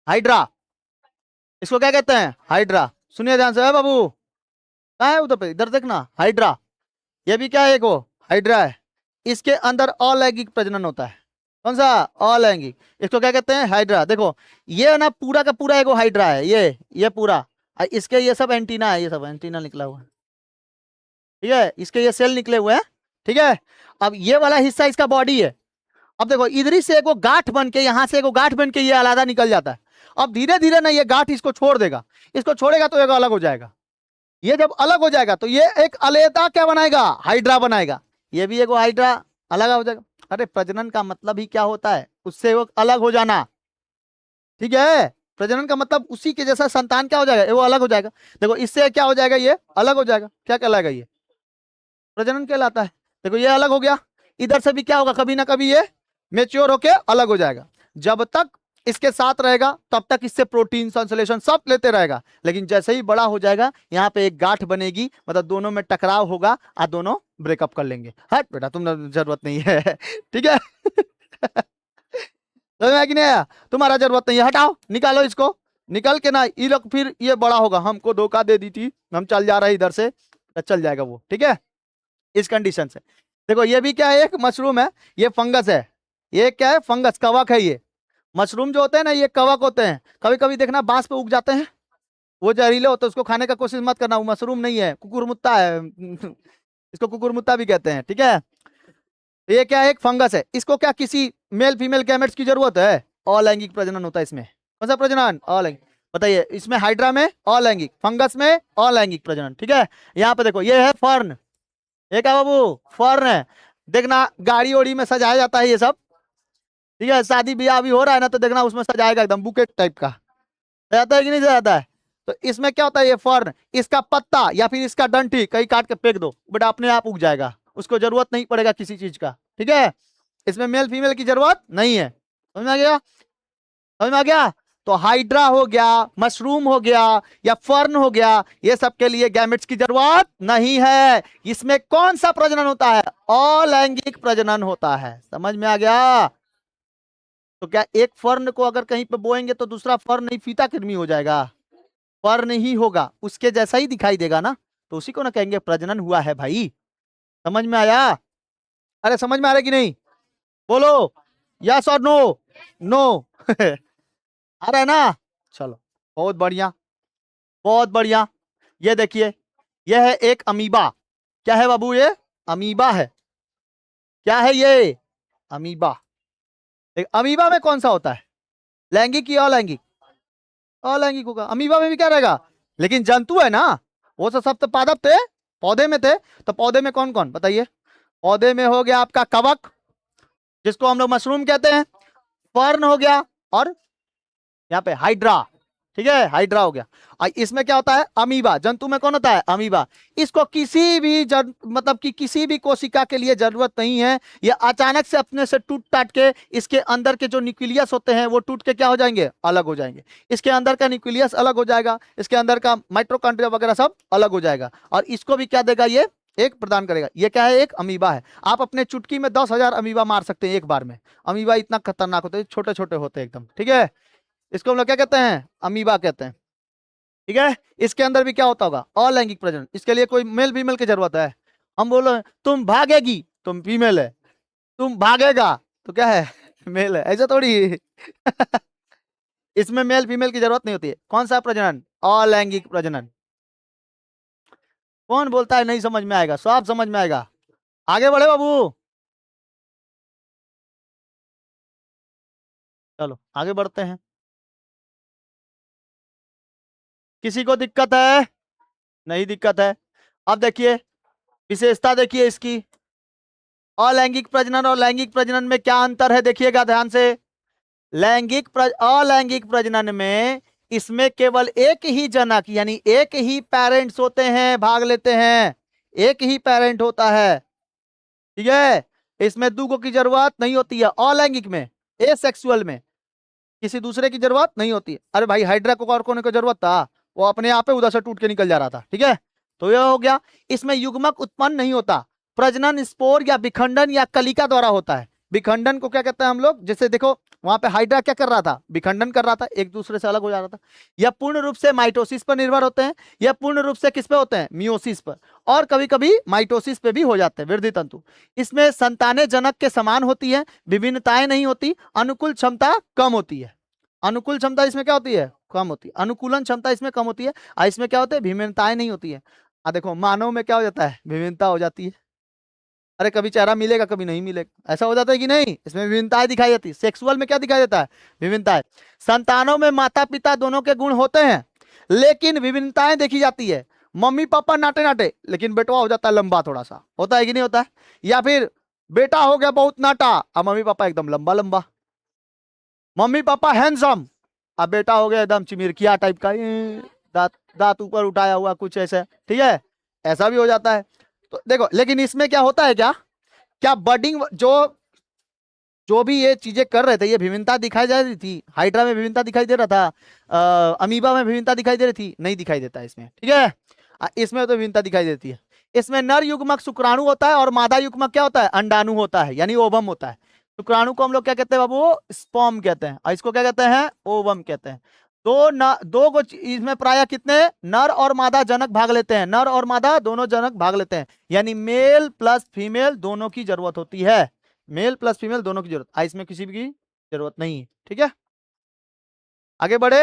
हाइड्रा, इसको क्या कहते हैं, हाइड्रा। सुनिए ध्यान से, है बाबू, कहाँ है उधर पे, इधर देखना, हाइड्रा। ये भी क्या है, एक वो हाइड्रा है, इसके अंदर अलैंगिक प्रजनन होता है। कौन सा, अलैंगिक। इसको क्या कहते हैं, हाइड्रा। देखो ये ना पूरा का पूरा एगो हाइड्रा है, ये पूरा, इसके ये सब एंटीना है, ये सब एंटीना निकला हुआ है। ठीक है, इसके ये सेल निकले हुए हैं। ठीक है, अब ये वाला हिस्सा इसका बॉडी है। अब देखो इधर से एगो गांठ बन के, यहां से एगो गांठ बन के ये अलग निकल जाता है। अब धीरे धीरे ना ये गांठ इसको छोड़ देगा, इसको छोड़ेगा तो एक अलग हो जाएगा। ये जब अलग हो जाएगा तो ये एक अलैदा क्या बनाएगा, हाइड्रा बनाएगा। ये भी एगो हाइड्रा अलग हो जाएगा। अरे प्रजनन का मतलब ही क्या होता है, उससे वो अलग हो जाना। ठीक है, प्रजनन का मतलब उसी के जैसा संतान क्या हो जाएगा, वो अलग हो जाएगा। देखो इससे क्या हो जाएगा, ये अलग हो जाएगा, क्या कहलाएगा, ये प्रजनन कहलाता है। देखो ये अलग हो गया, इधर से भी क्या होगा, कभी ना कभी ये मेच्योर होके अलग हो जाएगा। जब तक इसके साथ रहेगा तब तक इससे प्रोटीन, संश्लेषण सब लेते रहेगा, लेकिन जैसे ही बड़ा हो जाएगा यहाँ पे एक गांठ बनेगी, मतलब दोनों में टकराव होगा और दोनों ब्रेकअप कर लेंगे। हट बेटा, तुम जरूरत नहीं है। ठीक है। समझ में आया कि नहीं आया, तुम्हारा जरूरत नहीं है, हटाओ, निकालो इसको, निकल के ना ये लोग, फिर ये बड़ा होगा, हमको धोखा दे दी थी, हम चल जा रहे इधर से, चल जाएगा वो। ठीक है, इस कंडीशन से। देखो ये भी क्या है, एक मशरूम है, ये फंगस है, ये क्या है, फंगस, कवक है ये। मशरूम जो होते हैं ना ये कवक होते हैं, कभी कभी देखना बांस पे उग जाते हैं, वो जहरीले होते हैं, उसको खाने का कोशिश मत करना, वो मशरूम नहीं है, कुकुरमुत्ता है। इसको कुकुरमुत्ता भी कहते हैं। ठीक है, ये क्या है, एक फंगस है, इसको क्या किसी मेल फीमेल गैमेट्स की जरूरत है, अलैंगिक प्रजनन होता है इसमें। कौन सा प्रजनन? अलैंगिक। बताइए, इसमें हाइड्रा में अलैंगिक, फंगस में अलैंगिक प्रजनन। ठीक है, यहाँ पे देखो ये है फर्न, ये क्या बाबू? फर्न है। देखना गाड़ी ओड़ी में सजाया जाता है ये सब, ठीक है, शादी ब्याह भी हो रहा है ना तो देखना उसमें सजाएगा एकदम बुकेट टाइप का, सजाता है कि नहीं सजाता है? तो इसमें क्या होता है, ये फर्न, इसका पत्ता या फिर इसका डंठी कहीं काट के फेंक दो बेटा, अपने आप उग जाएगा, उसको जरूरत नहीं पड़ेगा किसी चीज का। ठीक है, इसमें मेल फीमेल की जरूरत नहीं है। समझ में आ गया? समझ में आ गया? तो हाइड्रा हो गया, मशरूम हो गया या फर्न हो गया, ये सब के लिए गैमेट्स की जरूरत नहीं है। इसमें कौन सा प्रजनन होता है? अलैंगिक प्रजनन होता है। समझ में आ गया? तो क्या एक फर्न को अगर कहीं पे बोएंगे तो दूसरा फर्न नहीं फीता कृमि हो जाएगा? फर्न ही होगा, उसके जैसा ही दिखाई देगा ना, तो उसी को ना कहेंगे प्रजनन हुआ है भाई। समझ में आया? अरे समझ में आ रहा है कि नहीं? बोलो यस और नो। नो आ रहा है ना? चलो बहुत बढ़िया, बहुत बढ़िया। ये देखिए, यह है एक अमीबा। क्या है बाबू? ये अमीबा है। क्या है ये? अमीबा। अमीबा में कौन सा होता है, लैंगिक या अलैंगिक? अलैंगिक होगा। अमीबा में भी क्या रहेगा? लेकिन जंतु है ना, वो तो सब तो पादप थे, पौधे में थे। तो पौधे में कौन कौन बताइए? पौधे में हो गया आपका कवक, जिसको हम लोग मशरूम कहते हैं, फर्न हो गया, और यहाँ पे हाइड्रा। ठीक है, हाइड्रा हो गया। और इसमें क्या होता है? अमीबा। जंतु में कौन होता है? अमीबा। इसको किसी भी मतलब कि किसी भी कोशिका के लिए जरूरत नहीं है, ये अचानक से अपने से टूट टाट के इसके अंदर के जो न्यूक्लियस होते हैं वो टूट के क्या हो जाएंगे? अलग हो जाएंगे। इसके अंदर का न्यूक्लियस अलग हो जाएगा, इसके अंदर का माइटोकॉन्ड्रिया वगैरह सब अलग हो जाएगा, और इसको भी क्या देगा? ये एक प्रदान करेगा। ये क्या है? एक अमीबा है। आप अपने चुटकी में 10,000 अमीबा मार सकते हैं एक बार में। अमीबा इतना खतरनाक होता है, छोटे छोटे होते हैं एकदम। ठीक है, इसको हम लोग क्या कहते हैं? अमीबा कहते हैं। ठीक है, इसके अंदर भी क्या होता होगा? अलैंगिक प्रजनन। इसके लिए कोई मेल फीमेल की जरूरत है? हम बोलो तुम भागेगी, तुम फीमेल है, तुम भागेगा तो क्या है? मेल है, ऐसा थोड़ी इसमें मेल फीमेल की जरूरत नहीं होती है। कौन सा प्रजनन? अलैंगिक प्रजनन। कौन बोलता है नहीं समझ में आएगा? सब समझ में आएगा। आगे बढ़े बाबू, चलो आगे बढ़ते हैं। किसी को दिक्कत है? नहीं दिक्कत है। अब देखिए विशेषता, देखिए इसकी, अलैंगिक प्रजनन और लैंगिक प्रजनन में क्या अंतर है देखिएगा ध्यान से। अलैंगिक प्रजनन में इसमें केवल एक ही जनक यानी एक ही पेरेंट्स होते हैं, भाग लेते हैं, एक ही पेरेंट होता है। ठीक है, इसमें दूगो की जरूरत नहीं होती है। अलैंगिक में, एसेक्सुअल में किसी दूसरे की जरूरत नहीं होती है। अरे भाई हाइड्रा को और कोने की जरूरत था? वो अपने आप उधर से टूट के निकल जा रहा था। ठीक है, तो यह हो गया। इसमें युग्मक उत्पन्न नहीं होता, प्रजनन स्पोर या विखंडन या कलिका द्वारा होता है। विखंडन को क्या कहते हैं हम लोग? जैसे देखो वहां पे हाइड्रा क्या कर रहा था? विखंडन कर रहा था, एक दूसरे से अलग हो जा रहा था। यह पूर्ण रूप से माइटोसिस पर निर्भर होते हैं, यह पूर्ण रूप से किस पे होते हैं? मियोसिस पर, और कभी कभी माइटोसिस पे भी हो जाते हैं, वृद्धि तंतु। इसमें संतानें जनक के समान होती है, विभिन्नताएं नहीं होती, अनुकूल क्षमता कम होती है। अनुकूल क्षमता इसमें क्या होती है? कम होती है। अनुकूलन क्षमता इसमें कम होती है, और इसमें क्या होता है? विभिन्नताएं नहीं होती है। देखो मानव में क्या हो जाता है? विभिन्नता हो जाती है। अरे कभी चेहरा मिलेगा कभी नहीं मिलेगा, ऐसा हो जाता है कि नहीं? इसमें विभिन्नताएं दिखाई देती है। सेक्सुअल में क्या दिखाई देता है? विभिन्नताएं। संतानों में माता पिता दोनों के गुण होते हैं, लेकिन विभिन्नताएं देखी जाती है। मम्मी पापा नाटे नाटे, लेकिन बेटवा हो जाता है लंबा, थोड़ा सा होता है कि नहीं होता है? या फिर बेटा हो गया बहुत नाटा, और मम्मी पापा एकदम लंबा लंबा। मम्मी पापा हैंडसम, अब बेटा हो गया एकदम चिमिरकिया टाइप का, दांत दांत ऊपर उठाया हुआ कुछ ऐसे। ठीक है, ऐसा भी हो जाता है। तो देखो, लेकिन इसमें क्या होता है? क्या क्या बडिंग, जो जो भी ये चीजें कर रहे थे, ये विभिन्नता दिखाई जा रही थी। हाइड्रा में विभिन्नता दिखाई दे रहा था, अमीबा में विभिन्नता दिखाई दे रही थी, नहीं दिखाई देता इसमें। ठीक है, इसमें तो विभिन्नता दिखाई देती है। इसमें नर युग्मक शुक्राणु होता है, और मादा युग्मक क्या होता है? अंडाणु होता है, यानी ओवम होता है। शुक्राणु को हम लोग क्या कहते हैं बाबू? स्पर्म कहते हैं, और इसको क्या कहते हैं? ओवम कहते हैं। दो को इसमें प्राय कितने नर और मादा जनक भाग लेते हैं, नर और मादा दोनों जनक भाग लेते हैं, यानी मेल प्लस फीमेल दोनों की जरूरत होती है। मेल प्लस फीमेल दोनों की जरूरत, इसमें किसी की जरूरत नहीं है। ठीक है, आगे बढ़े।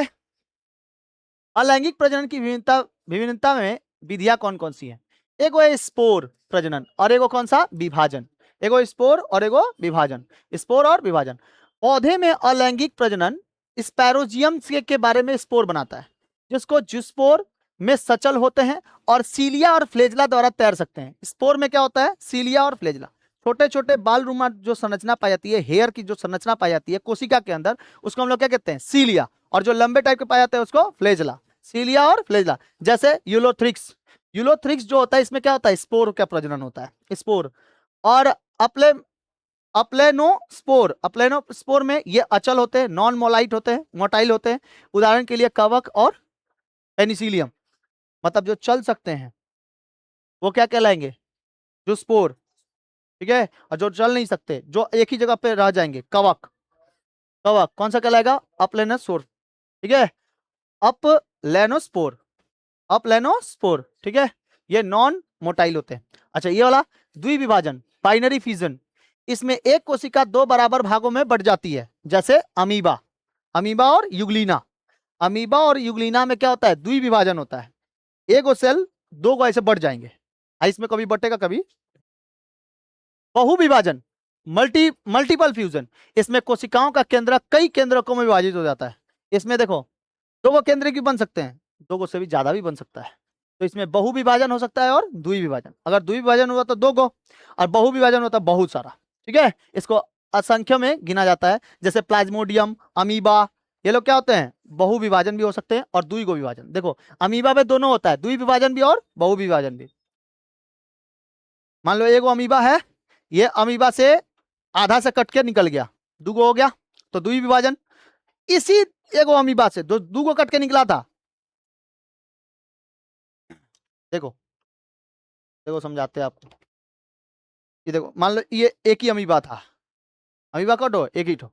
अलैंगिक प्रजनन की विभिन्नता, विभिन्नता में विधियां कौन कौन सी है? एगो है स्पोर प्रजनन, और एगो कौन सा? विभाजन। एगो स्पोर और एगो विभाजन, स्पोर और विभाजन। पौधे में अलैंगिक प्रजनन स्पैरोजियम के बारे में स्पोर बनाता है, जिसको जिस्पोर में सचल होते हैं और सीलिया और फ्लेजला द्वारा तैर सकते हैं। स्पोर में क्या होता है? सीलिया और फ्लेजला, छोटे छोटे बाल रुमा जो संरचना पाई जाती है, हेयर की जो संरचना पाई जाती है कोशिका के अंदर, उसको हम लोग क्या कहते हैं? सीलिया। और जो लंबे टाइप के पाए जाते हैं उसको फ्लेजला। सीलिया और फ्लेजला। जैसे यूलोथ्रिक्स, यूलोथ्रिक्स जो होता है इसमें क्या होता है? स्पोर का प्रजनन होता है, स्पोर। और अप्लेनोस्पोर, अप्लेनोस्पोर में ये अचल होते हैं, नॉन मोलाइट होते हैं, मोटाइल होते हैं। उदाहरण के लिए कवक और पेनिसिलियम, मतलब जो चल सकते हैं वो क्या कहलाएंगे? जो स्पोर। ठीक है। और जो चल नहीं सकते, जो एक ही जगह पे रह जाएंगे, कवक। कवक कौन सा कहलाएगा? अपलेनोस्पोर। ठीक है। अपलेनोस्पोर, अपलेनोस्पोर। ठीक है। ये नॉन मोटाइल होते हैं। अच्छा, ये वाला द्विविभाजन, बाइनरी फिजन, इसमें एक कोशिका दो बराबर भागों में बढ़ जाती है, जैसे अमीबा, अमीबा और युगलीना। अमीबा और युगलीना में क्या होता है? द्विविभाजन होता है, एक सेल दो को ऐसे बढ़ जाएंगे। इसमें कभी बटेगा कभी। बहुविभाजन, मल्टीपल फ्यूजन, इसमें कोशिकाओं का केंद्र कई केंद्रकों में विभाजित हो जाता है। इसमें देखो दो को केंद्र भी बन सकते हैं, दो को से भी ज्यादा भी बन सकता है। तो इसमें बहुविभाजन हो सकता है और द्विविभाजन। अगर द्विविभाजन हुआ तो दो को, और बहुविभाजन होता है बहुत सारा। ठीक है। इसको असंख्य में गिना जाता है, जैसे प्लाज्मोडियम, अमीबा, ये लोग क्या होते हैं? बहुविभाजन भी हो सकते हैं और द्विगो विभाजन। देखो अमीबा में दोनों होता है, द्विविभाजन भी और बहुविभाजन भी। मान लो एगो अमीबा है, ये अमीबा से आधा से कट के निकल गया, दुगो हो गया, तो द्विविभाजन। इसी एगो अमीबा से दुगो कट के निकला था। देखो देखो समझाते हैं आपको। ये देखो, मान लो ये एक ही अमीबा था, अमीबा कटो एक ही ठो,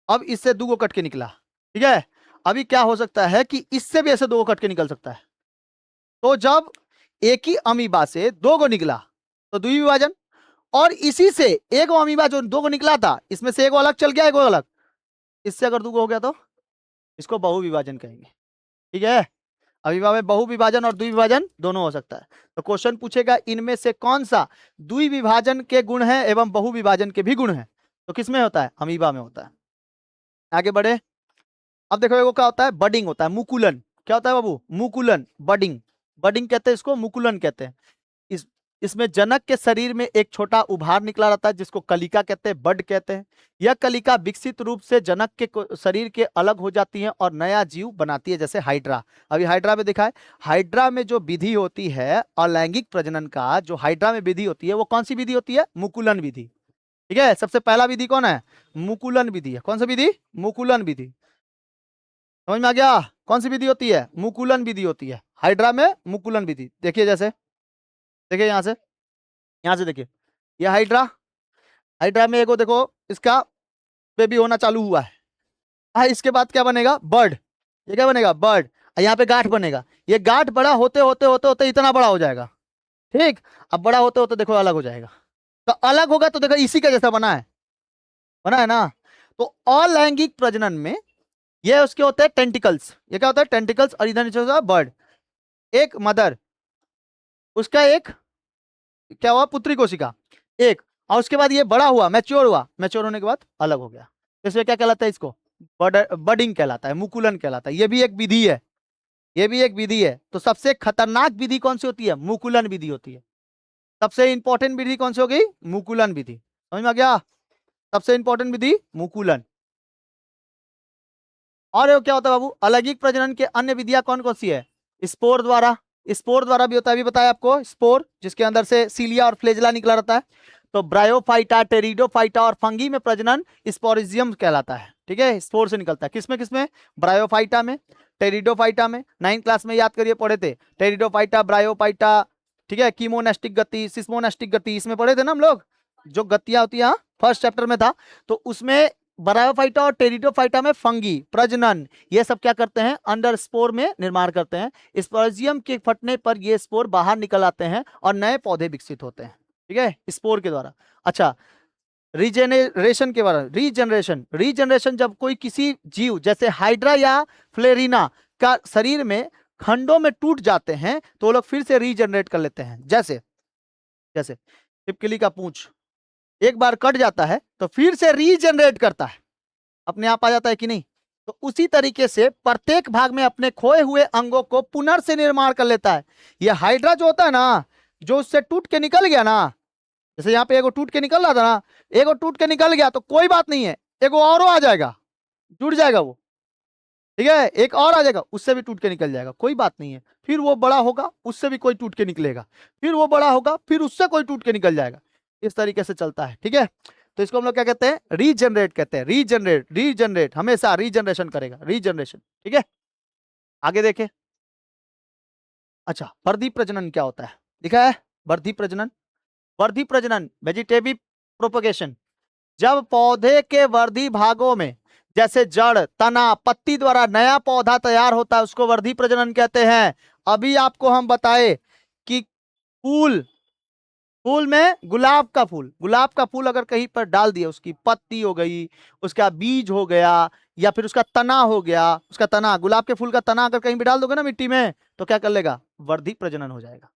अब इससे दो कट के निकला। ठीक है। अभी क्या हो सकता है कि इससे भी ऐसे दो कट के निकल सकता है। तो जब एक ही अमीबा से दो को निकला तो द्विविभाजन, और इसी से एक अमीबा जो दो को निकला था, इसमें से एक अलग चल गया, एक अलग, इससे अगर दो हो गया तो इसको बहुविभाजन कहेंगे। ठीक है। अमीबा में बहुविभाजन और द्विविभाजन दोनों हो सकता है। तो क्वेश्चन पूछेगा इनमें से कौन सा द्विविभाजन के गुण है एवं बहुविभाजन के भी गुण है? तो किसमें होता है? अमीबा में होता है। आगे बढ़े। अब देखो एगो क्या होता है? बडिंग होता है, मुकुलन। क्या होता है बाबू? मुकुलन, बडिंग। बडिंग कहते हैं इसको, मुकुलन कहते हैं। इसमें जनक के शरीर में एक छोटा उभार निकला रहता है, जिसको कलिका कहते हैं, बड कहते हैं। यह कलिका विकसित रूप से जनक के शरीर के अलग हो जाती है और नया जीव बनाती है, जैसे हाइड्रा। अभी हाइड्रा में देखा है, हाइड्रा में जो विधि होती है अलैंगिक प्रजनन का, जो हाइड्रा में विधि होती है वो कौन सी विधि होती है? मुकुलन विधि। ठीक है। सबसे पहला विधि कौन है? मुकुलन विधि है। कौन सा विधि? मुकुलन विधि। समझ में आ गया? कौन सी विधि होती है? मुकुलन विधि होती है हाइड्रा में, मुकुलन विधि। देखिए जैसे, देखिए यहाँ से देखिए, ये हाइड्रा, हाइड्रा में एगो देखो इसका बेबी होना चालू हुआ है। इसके बाद क्या बनेगा? बर्ड। ये क्या बनेगा? बर्ड। यहाँ पे गांठ बनेगा। ये गांठ बड़ा होते होते होते होते इतना बड़ा हो जाएगा। ठीक। अब बड़ा होते होते देखो अलग हो जाएगा। तो अलग होगा तो देखो इसी का जैसा बना है, बना है ना। तो अलैंगिक प्रजनन में ये उसके होते हैं टेंटिकल्स। ये क्या होता है? टेंटिकल्स। और इधर नीचे होता है बर्ड। एक मदर, उसका एक क्या हुआ? पुत्री कोशिका एक, और उसके बाद ये बड़ा हुआ, मैच्योर हुआ, मैच्योर होने के बाद अलग हो गया। इसमें क्या कहलाता है? इसको बडिंग कहलाता है, मुकुलन कहलाता है। ये भी एक विधि है, ये भी एक विधि है। तो सबसे खतरनाक विधि कौन सी होती है? मुकुलन विधि होती है। सबसे इंपॉर्टेंट विधि कौन सी होगी? मुकुलन विधि। समझ में आ गया? सबसे इंपॉर्टेंट विधि मुकुलन। और ये क्या होता है बाबू? अलैंगिक प्रजनन के अन्य विधियां कौन कौन सी है? स्पोर द्वारा, स्पोर द्वारा भी होता है, अभी बताया आपको। स्पोर जिसके अंदर से सीलिया और फ्लेजला निकला रहता है। तो ब्रायोफाइटा, टेरिडोफाइटा और फंगी में प्रजनन स्पोरिजियम कहलाता है। ठीक है। स्पोर से निकलता है। किसमें किसमें? ब्रायोफाइटा में, टेरिडोफाइटा में। 9th क्लास में याद करिए, पढ़े थे टेरिडोफाइटा, ब्रायोफाइटा। ठीक है। कीमोनेस्टिक गति, सिस्मोनेस्टिक गति, इसमें पढ़े थे ना हम लोग, जो गतियां होती है, फर्स्ट चैप्टर में था। तो उसमें ब्रायोफाइटा और टेरिडोफाइटा में फंगी प्रजनन, ये सब क्या करते हैं? अंडर स्पोर में निर्माण करते हैं। स्पोरिजियम के फटने पर ये स्पोर बाहर निकल आते हैं और नए पौधे विकसित होते हैं। ठीक है, स्पोर के द्वारा। अच्छा, रीजेनरेशन के बारे में। रीजनरेशन, रीजनरेशन जब कोई किसी जीव जैसे हाइड्रा या फ्लेरिना का शरीर में खंडों में टूट जाते हैं तो वो लोग फिर से रीजनरेट कर लेते हैं। जैसे जैसे छिपकली का पूंछ एक बार कट जाता है तो फिर से रीजनरेट करता है। अपने आप आ जाता है कि नहीं। तो उसी तरीके से प्रत्येक भाग में अपने खोए हुए अंगों को पुनर्से निर्माण कर लेता है। यह हाइड्रा जो होता है ना, जो उससे टूट के निकल गया ना, जैसे यहाँ पे एगो टूट के निकल रहा था ना, एगो टूट के निकल गया तो कोई बात नहीं है, एगो और आ जाएगा, जुड़ जाएगा वो, ठीक है, एक और आ जाएगा, उससे भी टूट के निकल जाएगा, कोई बात नहीं है। फिर वो बड़ा होगा, उससे भी कोई टूट के निकलेगा, फिर वो बड़ा होगा, फिर उससे कोई टूट के निकल जाएगा। इस तरीके से चलता है, ठीक है। तो इसको हम लोग क्या कहते हैं, रीजनरेट कहते हैं। रीजनरेट, रीजनरेट, हमेशा रीजनरेशन करेगा, रीजनरेशन, ठीक है। आगे देखें। अच्छा, वर्धी प्रजनन क्या होता है, लिखा है वर्धी प्रजनन। वर्धी प्रजनन, वेजिटेटिव प्रोपगेशन, जब पौधे के वर्धी भागों में जैसे जड़, तना, पत्ती द्वारा नया पौधा तैयार होता है, उसको वर्धी प्रजनन कहते हैं। अभी आपको हम बताए कि फूल, फूल में गुलाब का फूल, गुलाब का फूल अगर कहीं पर डाल दिया, उसकी पत्ती हो गई, उसका बीज हो गया, या फिर उसका तना हो गया, उसका तना, गुलाब के फूल का तना अगर कहीं भी डाल दोगे ना मिट्टी में, तो क्या कर लेगा, वर्धी प्रजनन हो जाएगा।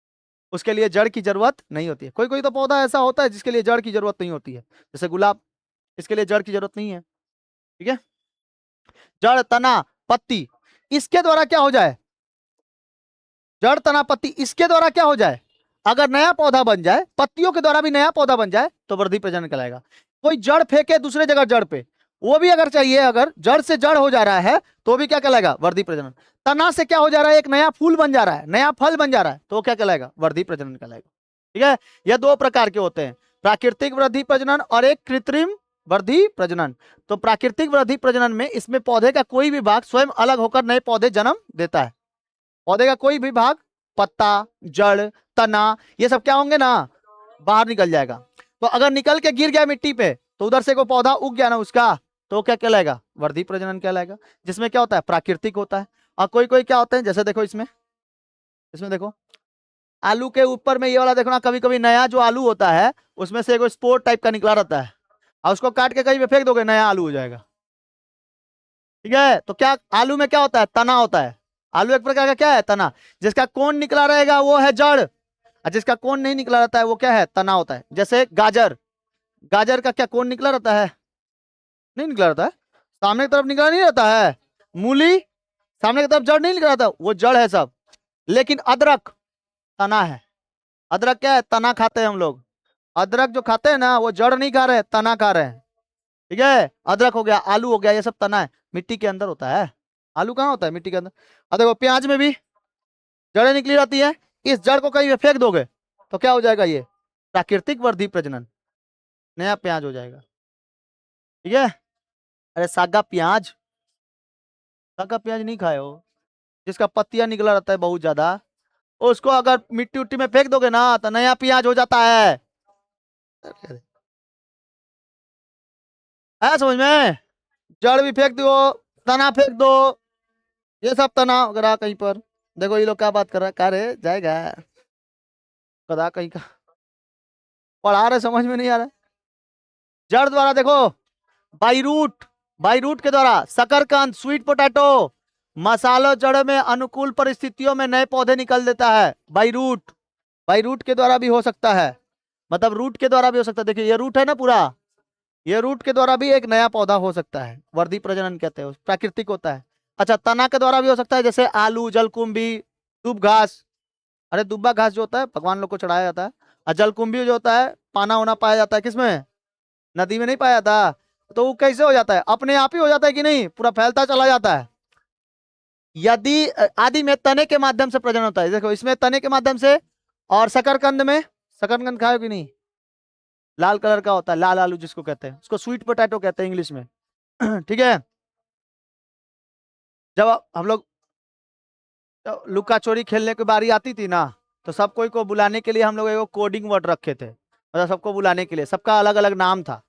उसके लिए जड़ की जरूरत नहीं होती है। कोई कोई तो पौधा ऐसा होता है जिसके लिए जड़ की जरूरत नहीं होती है, जैसे गुलाब, इसके लिए जड़ की जरूरत नहीं है, ठीक है। जड़, तना, पत्ती, इसके द्वारा क्या हो जाए, जड़, तना, पत्ती, इसके द्वारा क्या हो जाए, अगर नया पौधा बन जाए, पत्तियों के द्वारा भी नया पौधा बन जाए, तो वृद्धि प्रजनन कहलाएगा। कोई जड़ फेंके दूसरे जगह जड़ पे, वो भी अगर चाहिए, अगर जड़ से जड़ हो जा रहा है, तो भी क्या कहलाएगा, वृद्धि प्रजनन। तना से क्या हो जा रहा है, एक नया फूल बन जा रहा है, नया फल बन जा रहा है, तो वो क्या कहलाएगा, वृद्धि प्रजनन कहलाएगा, ठीक है। यह दो प्रकार के होते हैं, प्राकृतिक वृद्धि प्रजनन और एक कृत्रिम वृद्धि प्रजनन। तो प्राकृतिक वृद्धि प्रजनन में इसमें पौधे का कोई भी भाग स्वयं अलग होकर नए पौधे जन्म देता है। पौधे का कोई भी भाग, पत्ता, जड़, तना, ये सब क्या होंगे ना, बाहर निकल जाएगा। तो अगर निकल के गिर गया मिट्टी पे, तो उधर से कोई पौधा उग गया ना उसका, तो क्या कहलाएगा, वर्धी प्रजनन कहलाएगा। जिसमें क्या होता है, प्राकृतिक होता है। और कोई कोई क्या होते हैं, जैसे देखो इसमें, इसमें देखो आलू के ऊपर में ये वाला देखो ना, कभी कभी नया जो आलू होता है उसमें से एक स्पोर टाइप का निकला रहता है, और उसको काट के कहीं पे फेंक दोगे, नया आलू हो जाएगा, ठीक है। तो क्या आलू में क्या होता है, तना होता है। आलू एक प्रकार का क्या है, तना। जिसका कोन निकला रहेगा वो है जड़, और जिसका कोन नहीं निकला रहता है वो क्या है, तना होता है। जैसे गाजर, गाजर का क्या कोन निकला रहता है, नहीं निकला रहता है, सामने की तरफ निकला नहीं रहता है। मूली, सामने की तरफ जड़ नहीं निकला रहता, वो जड़ है सब। लेकिन अदरक तना है। अदरक क्या है, तना खाते हैं हम लोग। अदरक जो खाते हैं ना, वो जड़ नहीं खा रहे, तना खा रहे हैं, ठीक है। अदरक हो गया, आलू हो गया, ये सब तना है, मिट्टी के अंदर होता है। आलू कहाँ होता है, मिट्टी के अंदर। अब देखो प्याज में भी जड़ें निकली रहती है, इस जड़ को कहीं पे फेंक दोगे तो क्या हो जाएगा, ये प्राकृतिक वृद्धि प्रजनन, नया प्याज हो जाएगा, ठीक है। अरे सागा प्याज, सागा प्याज नहीं खाए हो, जिसका पत्तियां निकला रहता है बहुत ज्यादा, उसको अगर मिट्टी उट्टी में फेंक दोगे ना, तो नया प्याज हो जाता है समझ में। जड़ भी फेंक दो, तना फेंक दो, ये सब तना वगैरह कहीं पर। देखो ये लोग क्या बात कर रहा है, कह रहे जाएगा कदा कहीं का, पढ़ा रहे समझ में नहीं आ रहा है। जड़ द्वारा देखो, बाई रूट, बाई रूट के द्वारा शकरकंद, स्वीट पोटैटो, मसालों, जड़ में अनुकूल परिस्थितियों में नए पौधे निकल देता है, बाई रूट। बाई रूट के द्वारा भी हो सकता है, मतलब रूट के द्वारा भी हो सकता है। देखिए ये रूट है ना पूरा, ये रूट के द्वारा भी एक नया पौधा हो सकता है, वर्धी प्रजनन कहते हैं, प्राकृतिक होता है। अच्छा, तना के द्वारा भी हो सकता है, जैसे आलू, जलकुंभी, दूब घास। अरे दुब्बा घास जो होता है भगवान लोग को चढ़ाया जाता है, और जलकुंभी जो होता है पाना होना पाया जाता है, किसमें, नदी में नहीं पाया जाता। तो वो कैसे हो जाता है, अपने आप ही हो जाता है कि नहीं, पूरा फैलता चला जाता है। यदि आदि में तने के माध्यम से प्रजनन होता है, देखो इसमें तने के माध्यम से। और शकरकंद में, शकरकंद खाओ कि नहीं, लाल कलर का होता है, लाल आलू जिसको कहते हैं, उसको स्वीट पोटैटो कहते हैं इंग्लिश में ठीक है। जब हम लोग लुका चोरी खेलने की बारी आती थी ना, तो सब कोई को बुलाने के लिए हम लोग एक कोडिंग वर्ड रखे थे, मतलब सबको बुलाने के लिए, सबका अलग अलग नाम था।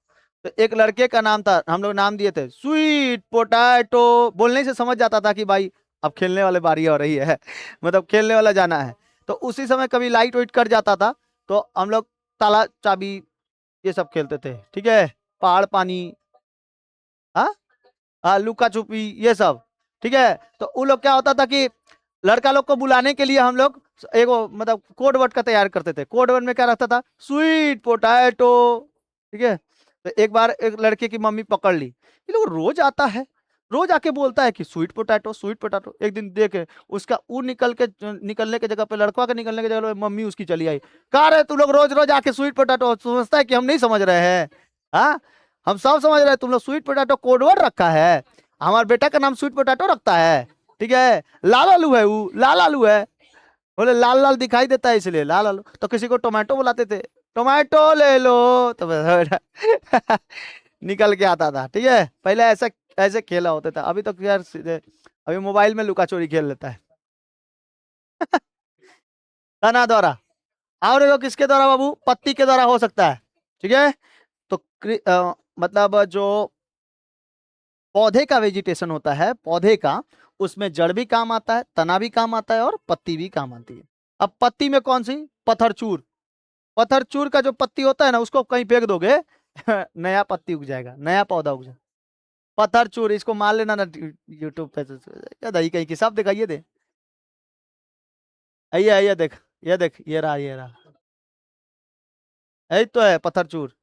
तो एक लड़के का नाम था, हम लोग नाम दिए थे स्वीट पोटैटो। बोलने से समझ जाता था कि भाई अब खेलने वाले बारी हो रही है मतलब खेलने वाला जाना है। तो उसी समय कभी लाइट वाइट कर जाता था, तो हम लोग ताला चाबी ये सब खेलते थे, ठीक है, पहाड़ पानी, हाँ, लुका छुपी, ये सब, ठीक है। तो उन लोग क्या होता था कि लड़का लोग को बुलाने के लिए हम लोग एगो मतलब कोड वर्ड का तैयार करते थे। कोड वर्ड में क्या रहता था, स्वीट पोटैटो, ठीक है। तो एक बार एक लड़के की मम्मी पकड़ ली, ये लोग रोज आता है, रोज आके बोलता है कि स्वीट पोटैटो स्वीट पोटैटो। एक दिन देखे उसका ऊ निकलने के जगह पे, लड़का के निकलने के जगह पे मम्मी उसकी चली आई। कहा रहे तू लोग रोज रोज आके स्वीट पोटैटो, समझता है कि हम नहीं समझ रहे हैं? हाँ, हम सब समझ रहे हैं, तुम लोग स्वीट पोटैटो कोडवर्ड रखा है, हमारे बेटा का नाम स्वीट पोटैटो रखता है, ठीक है, लाल आलू है, वो लाल आलू है, बोले लाल लाल दिखाई देता है इसलिए लाल आलू। तो किसी को टोमेटो बुलाते थे, टोमेटो ले लो, तो बस निकल के आता था। ठीक है, पहले ऐसा ऐसे खेला होता था, अभी तो यार सीधे अभी मोबाइल में लुका चोरी खेल लेता है। तना द्वारा, और देखो किसके द्वारा बाबू, पत्ती के द्वारा हो सकता है। ठीक है, तो मतलब जो पौधे का वेजिटेशन होता है, पौधे का, उसमें जड़ भी काम आता है, तना भी काम आता है, और पत्ती भी काम आती है। अब पत्ती में कौन सी, पत्थरचूर, पत्थरचूर का जो पत्ती होता है ना, उसको कहीं फेंक दोगे नया पत्ती उग जाएगा, नया पौधा उग जाएगा। पत्थरचूर, इसको मान लेना ना यूट्यूब पे, क्या दही कहीं की, सब दिखाइए दे, आइए आइए देख, ये देख, ये रहा ये रहा, यही तो है पत्थरचूर।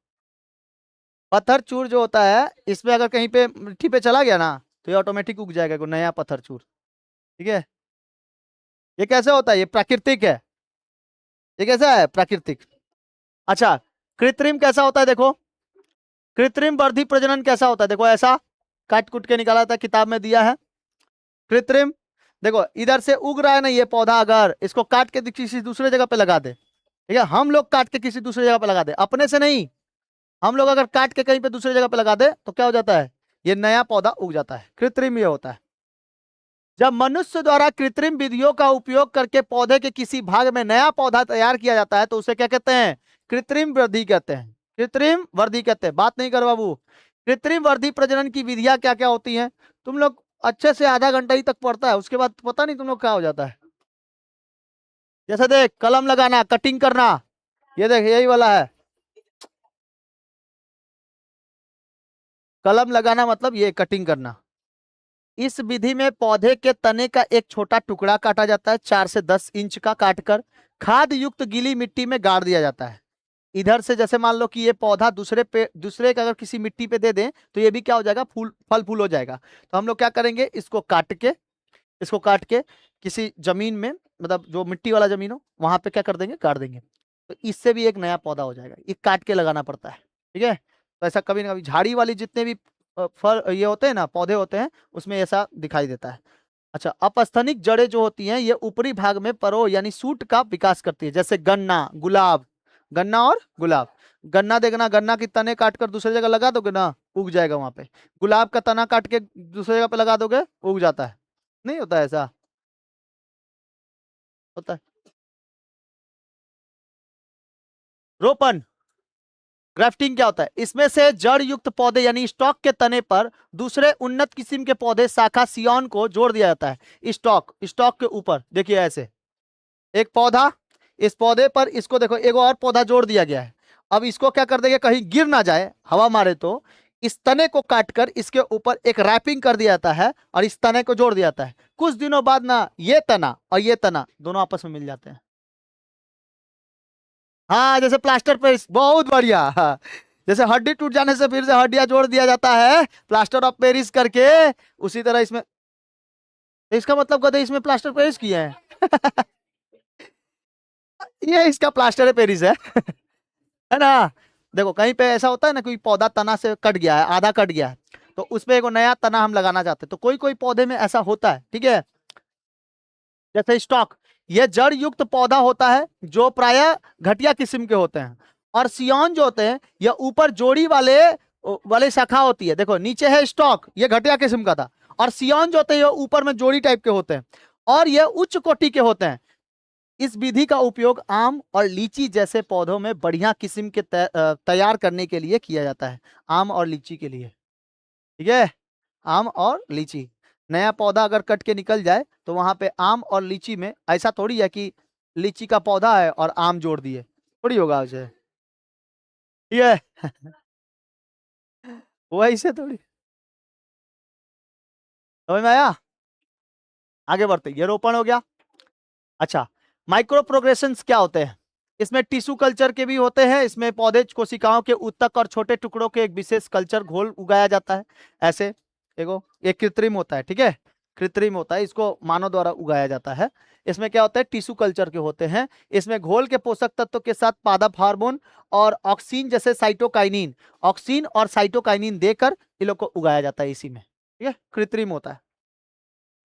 पत्थरचूर जो होता है, इसमें अगर कहीं पे मिट्टी पे चला गया ना, तो ये ऑटोमेटिक उग जाएगा कोई नया पत्थरचूर। ठीक है, ये कैसे होता है, ये प्राकृतिक है, ये कैसा है, प्राकृतिक। अच्छा, कृत्रिम कैसा होता है देखो, कृत्रिम वर्धी प्रजनन कैसा होता है, देखो ऐसा काट कुट के निकाला था, किताब में दिया है। कृत्रिम, देखो इधर से उग रहा है ना ये पौधा, अगर इसको काट के किसी दूसरे जगह पे लगा दे, ठीक है, हम लोग काट के किसी दूसरे जगह पे लगा दे, अपने से नहीं, हम लोग अगर काट के कहीं पे दूसरी जगह पे लगा दे, तो क्या हो जाता है, ये नया पौधा उग जाता है, कृत्रिम ये होता है। जब मनुष्य द्वारा कृत्रिम विधियों का उपयोग करके पौधे के किसी भाग में नया पौधा तैयार किया जाता है, तो उसे क्या कहते हैं, कृत्रिम वृद्धि कहते हैं, कृत्रिम वृद्धि कहते हैं। बात नहीं कर बाबू, कृत्रिम वर्धी प्रजनन की विधियां क्या क्या होती हैं, तुम लोग अच्छे से आधा घंटा ही तक पढ़ता है, उसके बाद पता नहीं तुम लोग क्या हो जाता है। जैसे देख, कलम लगाना, कटिंग करना, ये देख यही वाला है, कलम लगाना मतलब ये कटिंग करना। इस विधि में पौधे के तने का एक छोटा टुकड़ा काटा जाता है, 4 से 10 इंच का काटकर खाद युक्त गीली मिट्टी में गाड़ दिया जाता है। इधर से जैसे मान लो कि ये पौधा दूसरे का अगर किसी मिट्टी पे दे दें, तो ये भी क्या हो जाएगा, फूल फल फूल हो जाएगा। तो हम लोग क्या करेंगे, इसको काट के किसी जमीन में, मतलब जो मिट्टी वाला जमीन हो, वहां पे क्या कर देंगे, गाड़ देंगे, तो इससे भी एक नया पौधा हो जाएगा। ये काट के लगाना पड़ता है। ठीक है, तो ऐसा कभी ना कभी झाड़ी वाली जितने भी फल ये होते हैं ना, पौधे होते हैं, उसमें ऐसा दिखाई देता है। अच्छा, अपस्थनिक जड़ें जो होती हैं, ये ऊपरी भाग में परो यानी सूट का विकास करती है, जैसे गन्ना, गुलाब, गन्ना और गुलाब। गन्ना देखना, गन्ना की तने काट कर दूसरी जगह लगा दोगे ना, उग जाएगा वहां पे। गुलाब का तना काट के दूसरी जगह पे लगा दोगे, उग जाता है। नहीं होता है ऐसा, होता है। रोपण, ग्राफ्टिंग क्या होता है, इसमें से जड़ युक्त पौधे यानी स्टॉक के तने पर दूसरे उन्नत किस्म के पौधे शाखा सियोन को जोड़ दिया जाता है। स्टॉक के ऊपर देखिए ऐसे एक पौधा, इस पौधे पर इसको देखो एक और पौधा जोड़ दिया गया है। अब इसको क्या कर देंगे, कहीं गिर ना जाए, हवा मारे तो, इस तने को काटकर इसके ऊपर एक रैपिंग कर दिया जाता है, और इस तने को जोड़ दिया जाता है। कुछ दिनों बाद ना ये तना और ये तना दोनों आपस में मिल जाते हैं। हाँ, जैसे प्लास्टर पे, बहुत बढ़िया, हाँ। जैसे हड्डी टूट जाने से फिर से हड्डियां जोड़ दिया जाता है, प्लास्टर ऑफ पेरिस करके, उसी तरह इसमें, इसका मतलब कहते हैं इसमें प्लास्टर पेरिस किया है ये इसका प्लास्टर है पेरिस है ना। देखो कहीं पे ऐसा होता है ना, कोई पौधा तना से कट गया है, आधा कट गया है, तो उसपे एक नया तना हम लगाना चाहते हैं, तो कोई कोई पौधे में ऐसा होता है। ठीक है, जैसे स्टॉक, ये जड़ युक्त पौधा होता है जो प्राय घटिया किस्म के होते हैं। और सियोन जो होते हैं, ये ऊपर जोड़ी वाले शाखा होती है, देखो नीचे है स्टॉक, ये घटिया किस्म का था, और सियोन जो होते हैं ये ऊपर में जोड़ी टाइप के होते हैं, और ये उच्च कोटि के होते हैं। इस विधि का उपयोग आम और लीची जैसे पौधों में बढ़िया किस्म के तैयार करने के लिए किया जाता है, आम और लीची के लिए। ठीक है, आम और लीची, नया पौधा अगर कट के निकल जाए, तो वहां पे आम और लीची में ऐसा थोड़ी है कि लीची का पौधा है और आम जोड़ दिए, थोड़ी होगा उसे। ठीक है वैसे थोड़ी, समझ में आया। आगे बढ़ते, ये रोपण हो गया। अच्छा, माइक्रो प्रोग्रेशंस क्या होते हैं, इसमें टिश्यू कल्चर के भी होते हैं, इसमें पौधे कोशिकाओं के ऊतक और छोटे टुकड़ों के एक विशेष कल्चर घोल उगाया जाता है। ऐसे देखो, ये कृत्रिम होता है, ठीक है, कृत्रिम होता है, इसको मानव द्वारा उगाया जाता है। इसमें क्या होता है, टिश्यू कल्चर के होते हैं। इसमें घोल के पोषक तत्वों के साथ पादप हार्मोन और ऑक्सीन जैसे साइटोकाइनिन, ऑक्सीन और साइटोकाइनिन देकर इन लोग को उगाया जाता है इसी में, ठीक है, कृत्रिम होता है,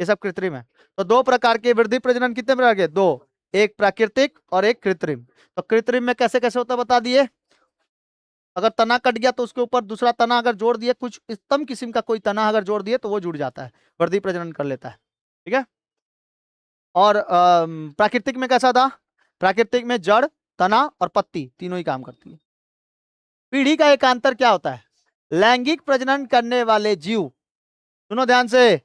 ये सब कृत्रिम है। तो दो प्रकार के वृद्धि प्रजनन, कितने प्रकार के, दो, एक प्राकृतिक और एक कृत्रिम। तो कृत्रिम में कैसे कैसे होता है बता दिए। अगर तना कट गया तो उसके ऊपर दूसरा तना अगर जोड़ दिए, कुछ उत्तम किस्म का कोई तना अगर जोड़ दिए तो वो जुड़ जाता है, वृद्धि प्रजनन कर लेता है, ठीक है। और प्राकृतिक में कैसा था, प्राकृतिक में जड़, तना और पत्ती तीनों ही काम करती है। पीढ़ी का एकांतर क्या होता है, लैंगिक प्रजनन करने वाले जीव, सुनो ध्यान से,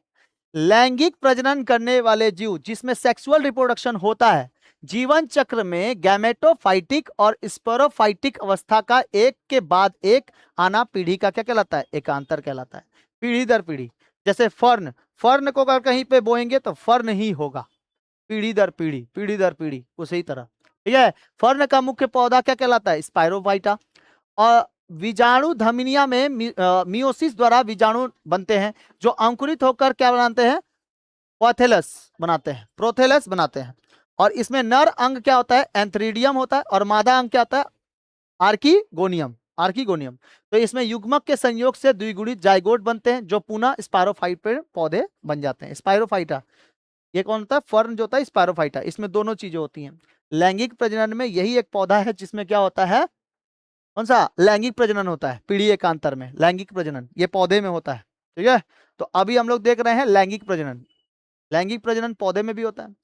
लैंगिक प्रजनन करने वाले जीव जिसमें सेक्सुअल रिप्रोडक्शन होता है, जीवन चक्र में गैमेटोफाइटिक और स्पोरोफाइटिक अवस्था का एक के बाद एक आना पीढ़ी का क्या कहलाता है, एकांतर कहलाता है। पीढ़ी दर पीढ़ी, जैसे फर्न, फर्न को अगर कहीं पे बोएंगे तो फर्न ही होगा, पीढ़ी दर पीढ़ी, पीढ़ी दर पीढ़ी, उसी तरह, ठीक है। फर्न का मुख्य पौधा क्या कहलाता है, स्पाइरोफाइटा। और विजाणु धमनिया में मियोसिस द्वारा विजाणु बनते हैं, जो अंकुरित होकर क्या बनाते हैं, प्रोथेलस बनाते हैं, प्रोथेलस बनाते हैं। और इसमें नर अंग क्या होता है, एंथ्रीडियम होता है, और मादा अंग क्या होता है, आर्कीगोनियम, आर्कीगोनियम। तो इसमें युग्मक के संयोग से द्विगुणित जाइगोट बनते हैं, जो पुनः स्पायरोफाइट पे पौधे बन जाते हैं। स्पायरोफाइटा, ये कौन होता है, फर्न जो होता है, स्पायरोफाइटा, इसमें दोनों चीजें होती हैं। लैंगिक प्रजनन में यही एक पौधा है जिसमें क्या होता है, कौन सा, लैंगिक प्रजनन होता है। पीढ़ी एकांतर में लैंगिक प्रजनन ये पौधे में होता है, ठीक है। तो अभी हम लोग देख रहे हैं लैंगिक प्रजनन, लैंगिक प्रजनन पौधे में भी होता है,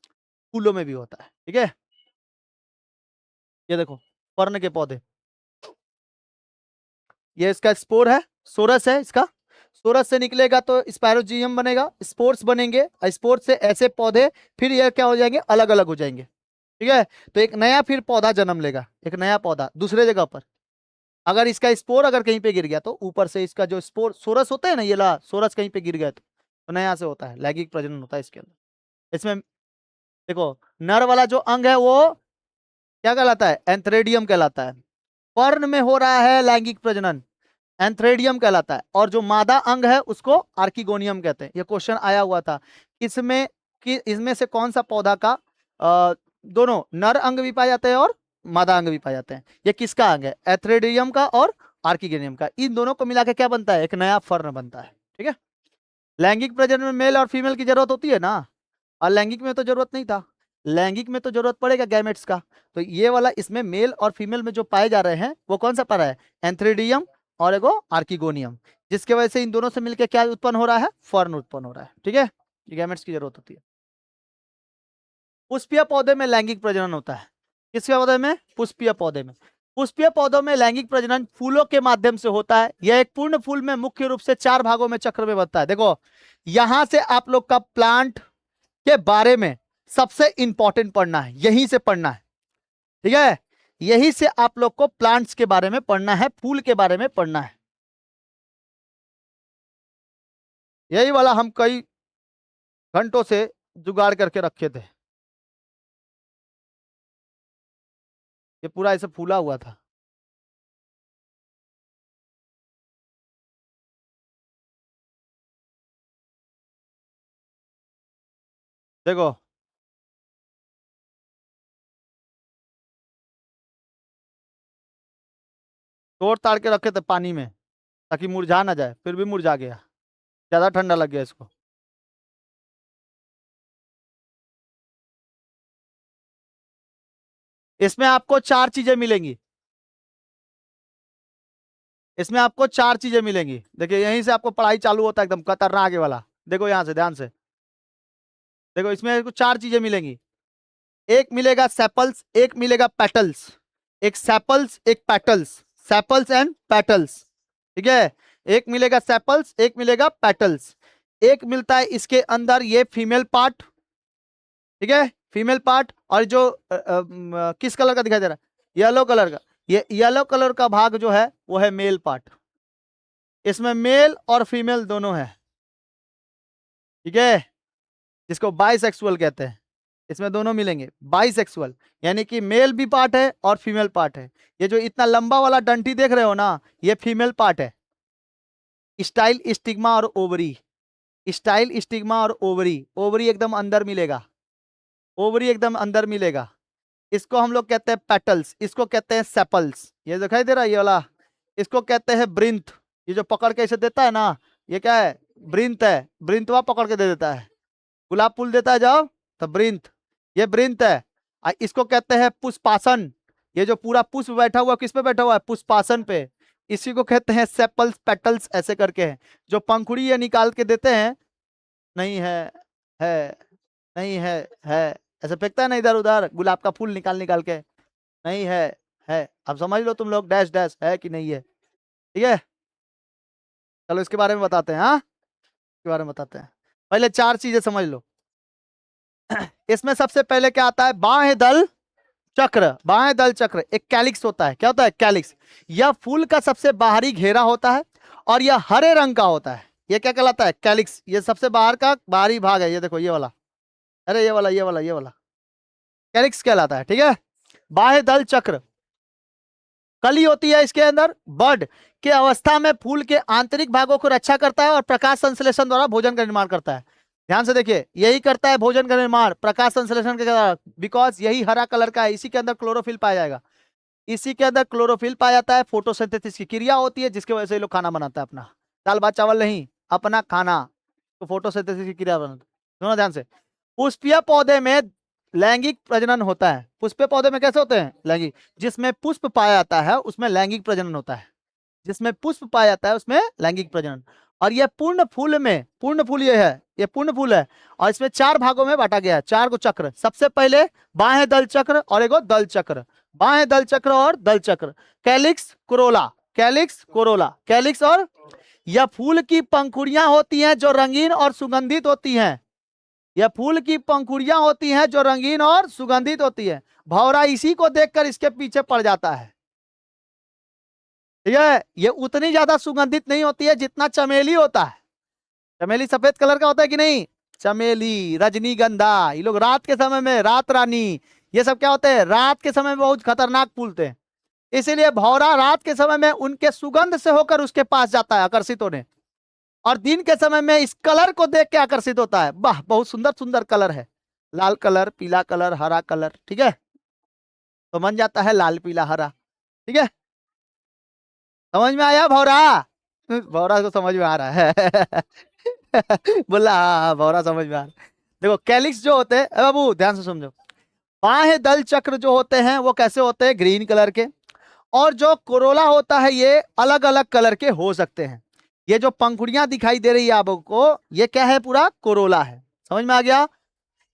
फूलों में भी होता है, ठीक है। ये देखो फर्न के पौधे, ये इसका स्पोर है, सोरस है इसका, सोरस से निकलेगा तो स्पायरोजियम बनेगा, स्पोर्स बनेंगे, स्पोर्स से ऐसे पौधे फिर ये क्या हो जाएंगे, अलग अलग हो जाएंगे, ठीक है। तो एक नया फिर पौधा जन्म लेगा, एक नया पौधा दूसरे जगह पर। अगर इसका स्पोर अगर कहीं पे गिर गया तो ऊपर से इसका जो स्पोर सोरस होता है ना, ये ला सोरस कहीं पे गिर गया तो नया से होता है, लैंगिक प्रजनन होता है इसके अंदर। इसमें देखो नर वाला जो अंग है वो क्या कहलाता है, एंथ्रेडियम कहलाता है। पर्ण में हो रहा है लैंगिक प्रजनन, एंथ्रेडियम कहलाता है। और जो मादा अंग है उसको आर्किगोनियम कहते हैं। ये क्वेश्चन आया हुआ था, इसमें कि इसमें से कौन सा पौधा का दोनों नर अंग भी पाए जाते हैं और मादा अंग भी पाए जाते हैं। ये किसका अंग है, एंथ्रेडियम का और आर्किगोनियम का, इन दोनों को मिला के क्या बनता है, एक नया फर्न बनता है, ठीक है। लैंगिक प्रजनन में मेल और फीमेल की जरूरत होती है ना, और लैंगिक में तो जरूरत नहीं था, लैंगिक में तो जरूरत पड़ेगा गैमेट्स का। तो ये वाला इसमें मेल और फीमेल में जो पाए जा रहे हैं वो कौन सा पा रहा है, एंथ्रेडियम और एगो आर्किगोनियम, जिसके वजह से इन दोनों से मिलकर क्या उत्पन्न हो रहा है, फर्न उत्पन्न हो रहा है, ठीक है। ये गैमेट्स की जरूरत होती है। पुष्पीय पौधे में लैंगिक प्रजनन होता है, किसके पौधे में, पुष्पीय पौधे में। पुष्पीय पौधों में लैंगिक प्रजनन फूलों के माध्यम से होता है। यह एक पूर्ण फूल में मुख्य रूप से 4 भागों में चक्र में बनता है। देखो यहां से आप लोग का प्लांट के बारे में सबसे इंपॉर्टेंट पढ़ना है, यहीं से पढ़ना है, ठीक है। यहीं से आप लोग को प्लांट्स के बारे में पढ़ना है, फूल के बारे में पढ़ना है। यही वाला हम कई घंटों से जुगाड़ करके रखे थे, ये पूरा ऐसे फूला हुआ था। देखो तोड़ ताड़ के रखे थे पानी में ताकि मुरझा ना जाए, फिर भी मुरझा गया, ज्यादा ठंडा लग गया इसको। इसमें आपको 4 चीजें मिलेंगी, इसमें आपको 4 चीजें मिलेंगी। देखिए यहीं से आपको पढ़ाई चालू होता है एकदम खतरनाक आगे वाला। देखो यहां से ध्यान से देखो, इसमें आपको 4 चीजें मिलेंगी। एक मिलेगा सेपल्स, एक मिलेगा पेटल्स, एक सेपल्स एक पेटल्स, सेपल्स एंड पेटल्स, ठीक है। एक मिलेगा सेपल्स, एक मिलेगा पेटल्स, एक मिलता है इसके अंदर ये फीमेल पार्ट, ठीक है, फीमेल पार्ट। और जो किस कलर का दिखाई दे रहा है, येलो कलर का, ये येलो कलर का भाग जो है वो है मेल पार्ट। इसमें मेल और फीमेल दोनों है, ठीक है, जिसको बाइसेक्सुअल कहते हैं। इसमें दोनों मिलेंगे, बाइसेक्सुअल, यानी कि मेल भी पार्ट है और फीमेल पार्ट है। ये जो इतना लंबा वाला डंठी देख रहे हो ना, ये फीमेल पार्ट है। स्टाइल, स्टिग्मा और ओवरी, स्टाइल, स्टिग्मा और ओवरी, ओवरी एकदम अंदर मिलेगा, ओवरी एकदम अंदर मिलेगा। इसको हम लोग कहते हैं पेटल्स, इसको कहते हैं सेपल्स। ये दिखाई दे रहा है ये वाला, इसको कहते हैं ब्रिंथ। ये जो पकड़ के इसे देता है ना, ये क्या है? ब्रिंथ है, ब्रिंथवा पकड़ के दे देता है। गुलाब फूल देता है जाओ तो ब्रिंथ, ये ब्रिंथ है। इसको कहते हैं पुष्पासन। ये जो पूरा पुष्प बैठा हुआ किस पे बैठा हुआ है? पुष्पासन पे। इसी को कहते हैं सेपल्स, पेटल्स ऐसे करके है। जो पंखुड़ी ये निकाल के देते हैं, नहीं है, नहीं है, ऐसे फेंकता है ना इधर उधर गुलाब का फूल निकाल निकाल के, नहीं है। अब समझ लो तुम लोग, डैश डैश है कि नहीं है, ठीक है। चलो इसके बारे में बताते हैं, हाँ इसके बारे में बताते हैं। पहले चार चीजें समझ लो। इसमें सबसे पहले क्या आता है? बाह्य दल चक्र। बाह्य दल चक्र एक कैलिक्स होता है। क्या होता है? कैलिक्स। यह फूल का सबसे बाहरी घेरा होता है और यह हरे रंग का होता है। ये क्या कहलाता है? कैलिक्स। ये सबसे बाहर का बाहरी भाग है, ये देखो ये वाला, अरे ये वाला कैलिक्स कहलाता है, ठीक है। बाह्य दल चक्र, कली होती है इसके अंदर। बड के अवस्था में फूल के आंतरिक भागों को रक्षा करता है और प्रकाश संश्लेषण द्वारा भोजन का निर्माण करता है। ध्यान से देखिए, यही करता है भोजन का निर्माण, प्रकाश संश्लेषण के द्वारा, बिकॉज यही हरा कलर का है। इसी के अंदर क्लोरोफिल पाया जाएगा, इसी के अंदर क्लोरोफिल पाया जाता है। फोटोसिंथेसिस की क्रिया होती है जिसकी वजह से ये लोग खाना बनाता है अपना, दाल भात चावल नहीं, अपना खाना। तो फोटोसिंथेसिस की क्रिया बनाता है। सुनो ध्यान से, पुष्पीय पौधे में लैंगिक प्रजनन होता है। पुष्पीय पौधे में कैसे होते हैं? लैंगिक। जिसमें पुष्प पाया जाता है उसमें लैंगिक प्रजनन होता है, जिसमें पुष्प पाया जाता है उसमें लैंगिक प्रजनन। और यह पूर्ण फूल में, पूर्ण फूल ये है, ये पूर्ण फूल है और इसमें चार भागों में बांटा गया है, चार को चक्र। सबसे पहले बाह्य दल चक्र और एगो दल चक्र, बाह्य दल चक्र और दल चक्र। Calyx, Corolla, calyx, Corolla, calyx. और यह फूल की पंखुड़ियां होती हैं जो रंगीन और सुगंधित होती हैं। यह फूल की पंखुड़ियां होती हैं जो रंगीन और सुगंधित होती है। भौरा इसी को देखकर इसके पीछे पड़ जाता है, ठीक है। ये उतनी ज्यादा सुगंधित नहीं होती है जितना चमेली होता है। चमेली सफेद कलर का होता है कि नहीं? चमेली, रजनीगंधा, ये लोग रात के समय में, रात रानी, ये सब क्या होते हैं? रात के समय में बहुत खतरनाक फूलते हैं। इसीलिए भौरा रात के समय में उनके सुगंध से होकर उसके पास जाता है आकर्षित होने, और दिन के समय में इस कलर को देख के आकर्षित होता है। वाह, बहुत सुंदर सुंदर कलर है, लाल कलर, पीला कलर, हरा कलर, ठीक है। तो मन जाता है लाल पीला हरा, ठीक है। समझ में आया भौरा? भौरा को समझ में आ रहा है। बोला हाँ हाँ, भौरा समझ में आ रहा है। देखो कैलिक्स जो होते हैं, बाबू ध्यान से समझो, बाह्य दल चक्र जो होते हैं वो कैसे होते हैं? ग्रीन कलर के। और जो कोरोला होता है ये अलग अलग कलर के हो सकते हैं। ये जो पंखुड़ियां दिखाई दे रही है आपको, ये क्या है? पूरा कोरोला है। समझ में आ गया?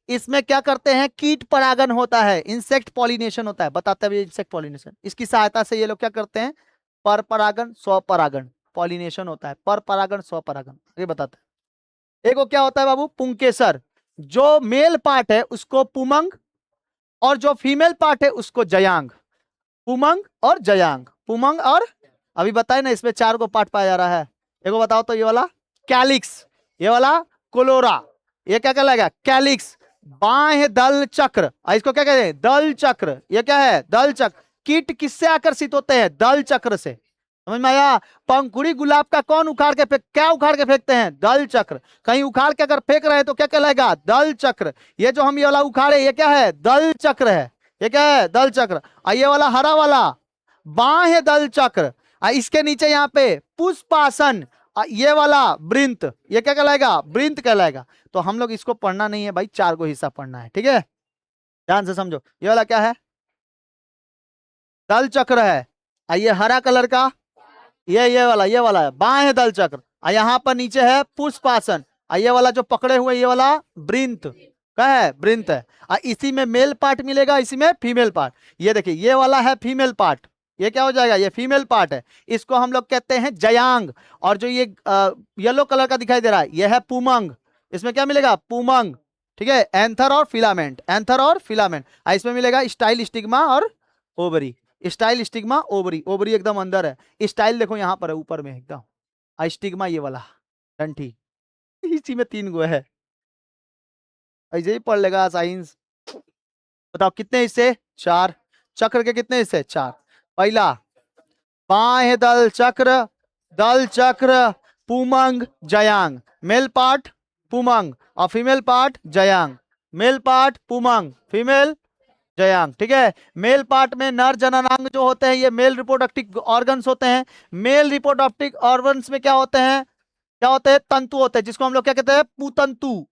इसमें क्या करते हैं? कीट परागन होता है, इंसेक्ट पॉलिनेशन होता है। बताते हैं इंसेक्ट पॉलिनेशन, इसकी सहायता से ये लोग क्या करते हैं? पर परागन, स्वपरागन, पॉलिनेशन होता है, पर परागन, स्वपरागन, ये बताते हैं। एक वो क्या होता है बाबू? पुंकेसर। जो मेल पार्ट है उसको पुमंग और जो फीमेल पार्ट है उसको जयांग। पुमंग और जयांग, पुमंग और, अभी बताए ना इसमें चार को पार्ट पाया जा रहा है। एक बताओ तो, ये वाला कैलिक्स, ये वाला कोलोरा, ये क्या कहलाएगा? कैलिक्स। बाह्य दल चक्र, इसको क्या कहते हैं? दल चक्र। ये क्या है? दल चक्र। कीट किससे आकर्षित होते हैं? दल चक्र से। समझ में आया? पंखुड़ी गुलाब का कौन उखाड़ के क्या उखाड़ के फेंकते हैं? दल चक्र। कहीं उखाड़ के अगर फेंक रहे हैं तो क्या कहलाएगा? दल चक्र। ये जो हम ये वाला उखाड़े, ये क्या है? दल चक्र है। ये क्या है? दल चक्र। ये वाला हरा वाला बाह्य दल चक्र। इसके नीचे यहाँ पे पुष्पासन, ये वाला वृंत, ये क्या कहलाएगा? वृंत कहलाएगा। तो हम लोग इसको पढ़ना नहीं है भाई, चार को हिस्सा पढ़ना है, ठीक है। ध्यान से समझो, ये वाला क्या है? दल चक्र है। ये हरा कलर का, ये वाला है बाह्य दल चक्र। यहाँ पर नीचे है पुष्पासन। ये वाला जो पकड़े हुए, ये वाला वृंत, क्या है? वृंत है। इसी में मेल पार्ट मिलेगा, इसी में फीमेल पार्ट। ये देखिए, ये वाला है फीमेल पार्ट, ये क्या हो जाएगा? ये फीमेल पार्ट है। इसको हम लोग कहते हैं जयांग। और जो ये येलो कलर का दिखाई दे रहा है, ये है पुमंग। इसमें क्या मिलेगा? पुमंग, ठीक है। एंथर और फिलामेंट, एंथर और फिलामेंट। इसमें मिलेगा स्टाइल, स्टिग्मा और ovary. Style, stigma, ovary, ovary एकदम अंदर है। स्टाइल देखो यहाँ पर है ऊपर में एकदम। स्टिग्मा ये वाला डंठी, इसी में तीन गो है। ऐसे ही पढ़ लेगा साइंस, बताओ कितने हिस्से? 4। चक्र के कितने हिस्से? 4। पहला बाह्य दल चक्र पुमंग जयांग, मेल पार्ट पुमंग और फीमेल पार्ट जयांग, मेल पार्ट पुमंग, फीमेल जयांग। ठीक है, मेल पार्ट में नर जननांग जो होते हैं ये मेल रिप्रोडक्टिव ऑर्गन्स होते हैं। मेल रिप्रोडक्टिव ऑर्गन्स में क्या होते हैं? क्या होते हैं? तंतु होते हैं, जिसको हम लोग क्या कहते हैं? पुतंतु।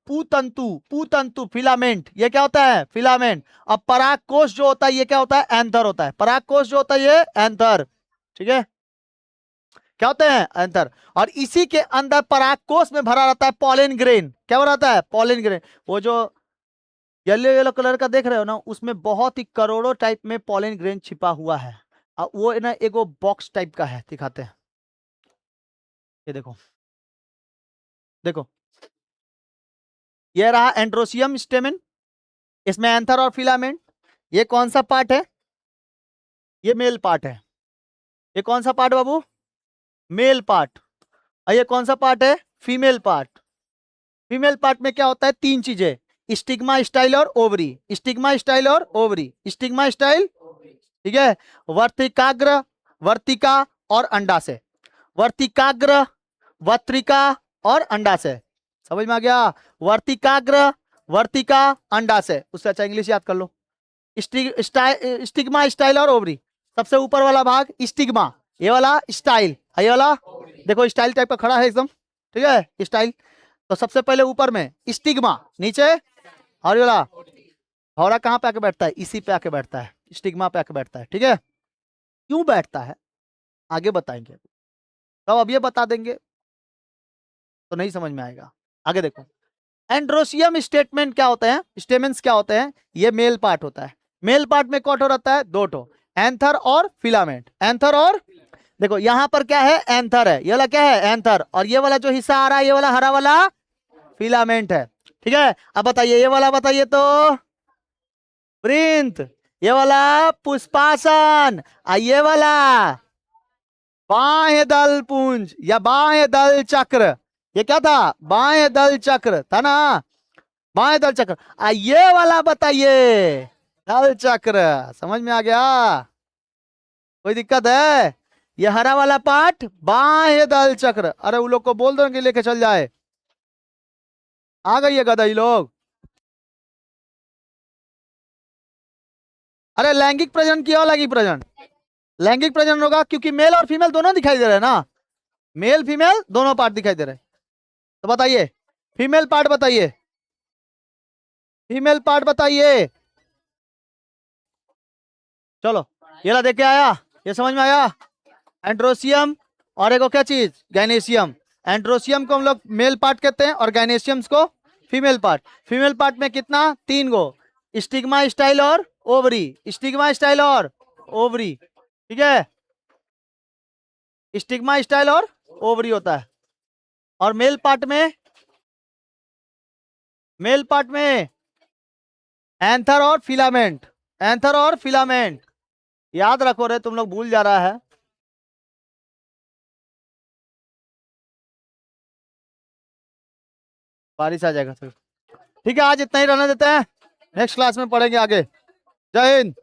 पुतंतु फिलामेंट, ये क्या होता है? फिलामेंट। अब पराग कोश जो होता है ये क्या होता है? एंथर होता है। पराग कोश जो होता है ये एंथर। ठीक है, क्या होते हैं? एंथर। और इसी के अंदर पराग कोश में भरा रहता है पॉलन ग्रेन। क्या भरा रहता है? Pollen grain. वो जो येलो येलो कलर का देख रहे हो ना, उसमें बहुत ही करोड़ों टाइप में पॉलन ग्रेन छिपा हुआ है। वो ना एक बॉक्स टाइप का है, दिखाते हैं। ये देखो, देखो ये रहा एंड्रोसियम स्टेमेन, इसमें एंथर और फिलामेंट। ये कौन सा पार्ट है? ये मेल पार्ट है। ये कौन सा पार्ट बाबू? Male part. और ये कौन सा पार्ट है? Female part. फीमेल पार्ट में क्या होता है? 3 चीजें, स्टिग्मा स्टाइल और ओवरी। स्टिग्मा स्टाइल और ओवरी। स्टिग्मा स्टाइल, ठीक है। वर्तिकाग्र, वर्तिका और अंडाशय। वर्तिकाग्र, वर्तिका और अंडाशय। समझ में आ गया? वर्तिकाग्र, वर्तिका, अंडाशय। उससे अच्छा इंग्लिश याद कर लो। स्टिग्मा स्टाइल और ओवरी। सबसे ऊपर वाला भाग स्टिग्मा, ये वाला स्टाइल, ये वाला देखो स्टाइल टाइप का खड़ा है एकदम। ठीक है, स्टाइल। तो सबसे पहले ऊपर में स्टिग्मा, नीचे और ये वाला हौरा कहाँ पे आके बैठता है? इसी पे आके बैठता है, स्टिग्मा पे आके बैठता है। ठीक है, क्यों बैठता है आगे बताएंगे। तो अब ये बता देंगे तो नहीं समझ में आएगा। आगे देखो, एंड्रोसियम स्टेटमेंट क्या होते हैं? स्टेमेंस क्या होते हैं? ये मेल पार्ट होता है। मेल पार्ट में कौन रहता है? 2 ठो, एंथर और फिलामेंट। एंथर और, देखो यहां पर क्या है? एंथर है। ये वाला क्या है? एंथर। और ये वाला जो हिस्सा आ रहा है ये वाला हरा वाला फिलामेंट है। ठीक है, अब बताइए ये वाला बताइए तो वृंत, ये वाला पुष्पासन, ये वाला बाह्य दल पुंज या बाह्य दल चक्र। ये क्या था? बाह्य दल चक्र था ना, बाह्य दल चक्र। ये वाला बताइए दल चक्र। समझ में आ गया? कोई दिक्कत है? ये हरा वाला पार्ट बाह्य दल चक्र। अरे उन लोग को बोल दो कि लेके चल जाए। आ गई है गदई लोग। अरे लैंगिक प्रजनन, क्यों लैंगिक प्रजनन? लैंगिक प्रजनन होगा क्योंकि मेल और फीमेल दोनों दिखाई दे रहे हैं ना, मेल फीमेल दोनों पार्ट दिखाई दे रहे हैं। तो बताइए फीमेल पार्ट बताइए, फीमेल पार्ट बताइए। चलो ये ला देख के आया, ये समझ में आया? एंड्रोसियम और एक क्या चीज? गैनेशियम। एंड्रोसियम को हम लोग मेल पार्ट कहते हैं और गैनेशियम्स को फीमेल पार्ट। फीमेल पार्ट में कितना? 3 गो, स्टिग्मा स्टाइल और ओवरी। स्टिग्मा स्टाइल और ओवरी। ठीक है, स्टिग्मा स्टाइल और ओवरी होता है। और मेल पार्ट में, मेल पार्ट में एंथर और फिलामेंट। एंथर और फिलामेंट याद रखो रे, तुम लोग भूल जा रहा है। बारिश आ जाएगा तो ठीक है, आज इतना ही रहने देते हैं, नेक्स्ट क्लास में पढ़ेंगे आगे। जय हिंद।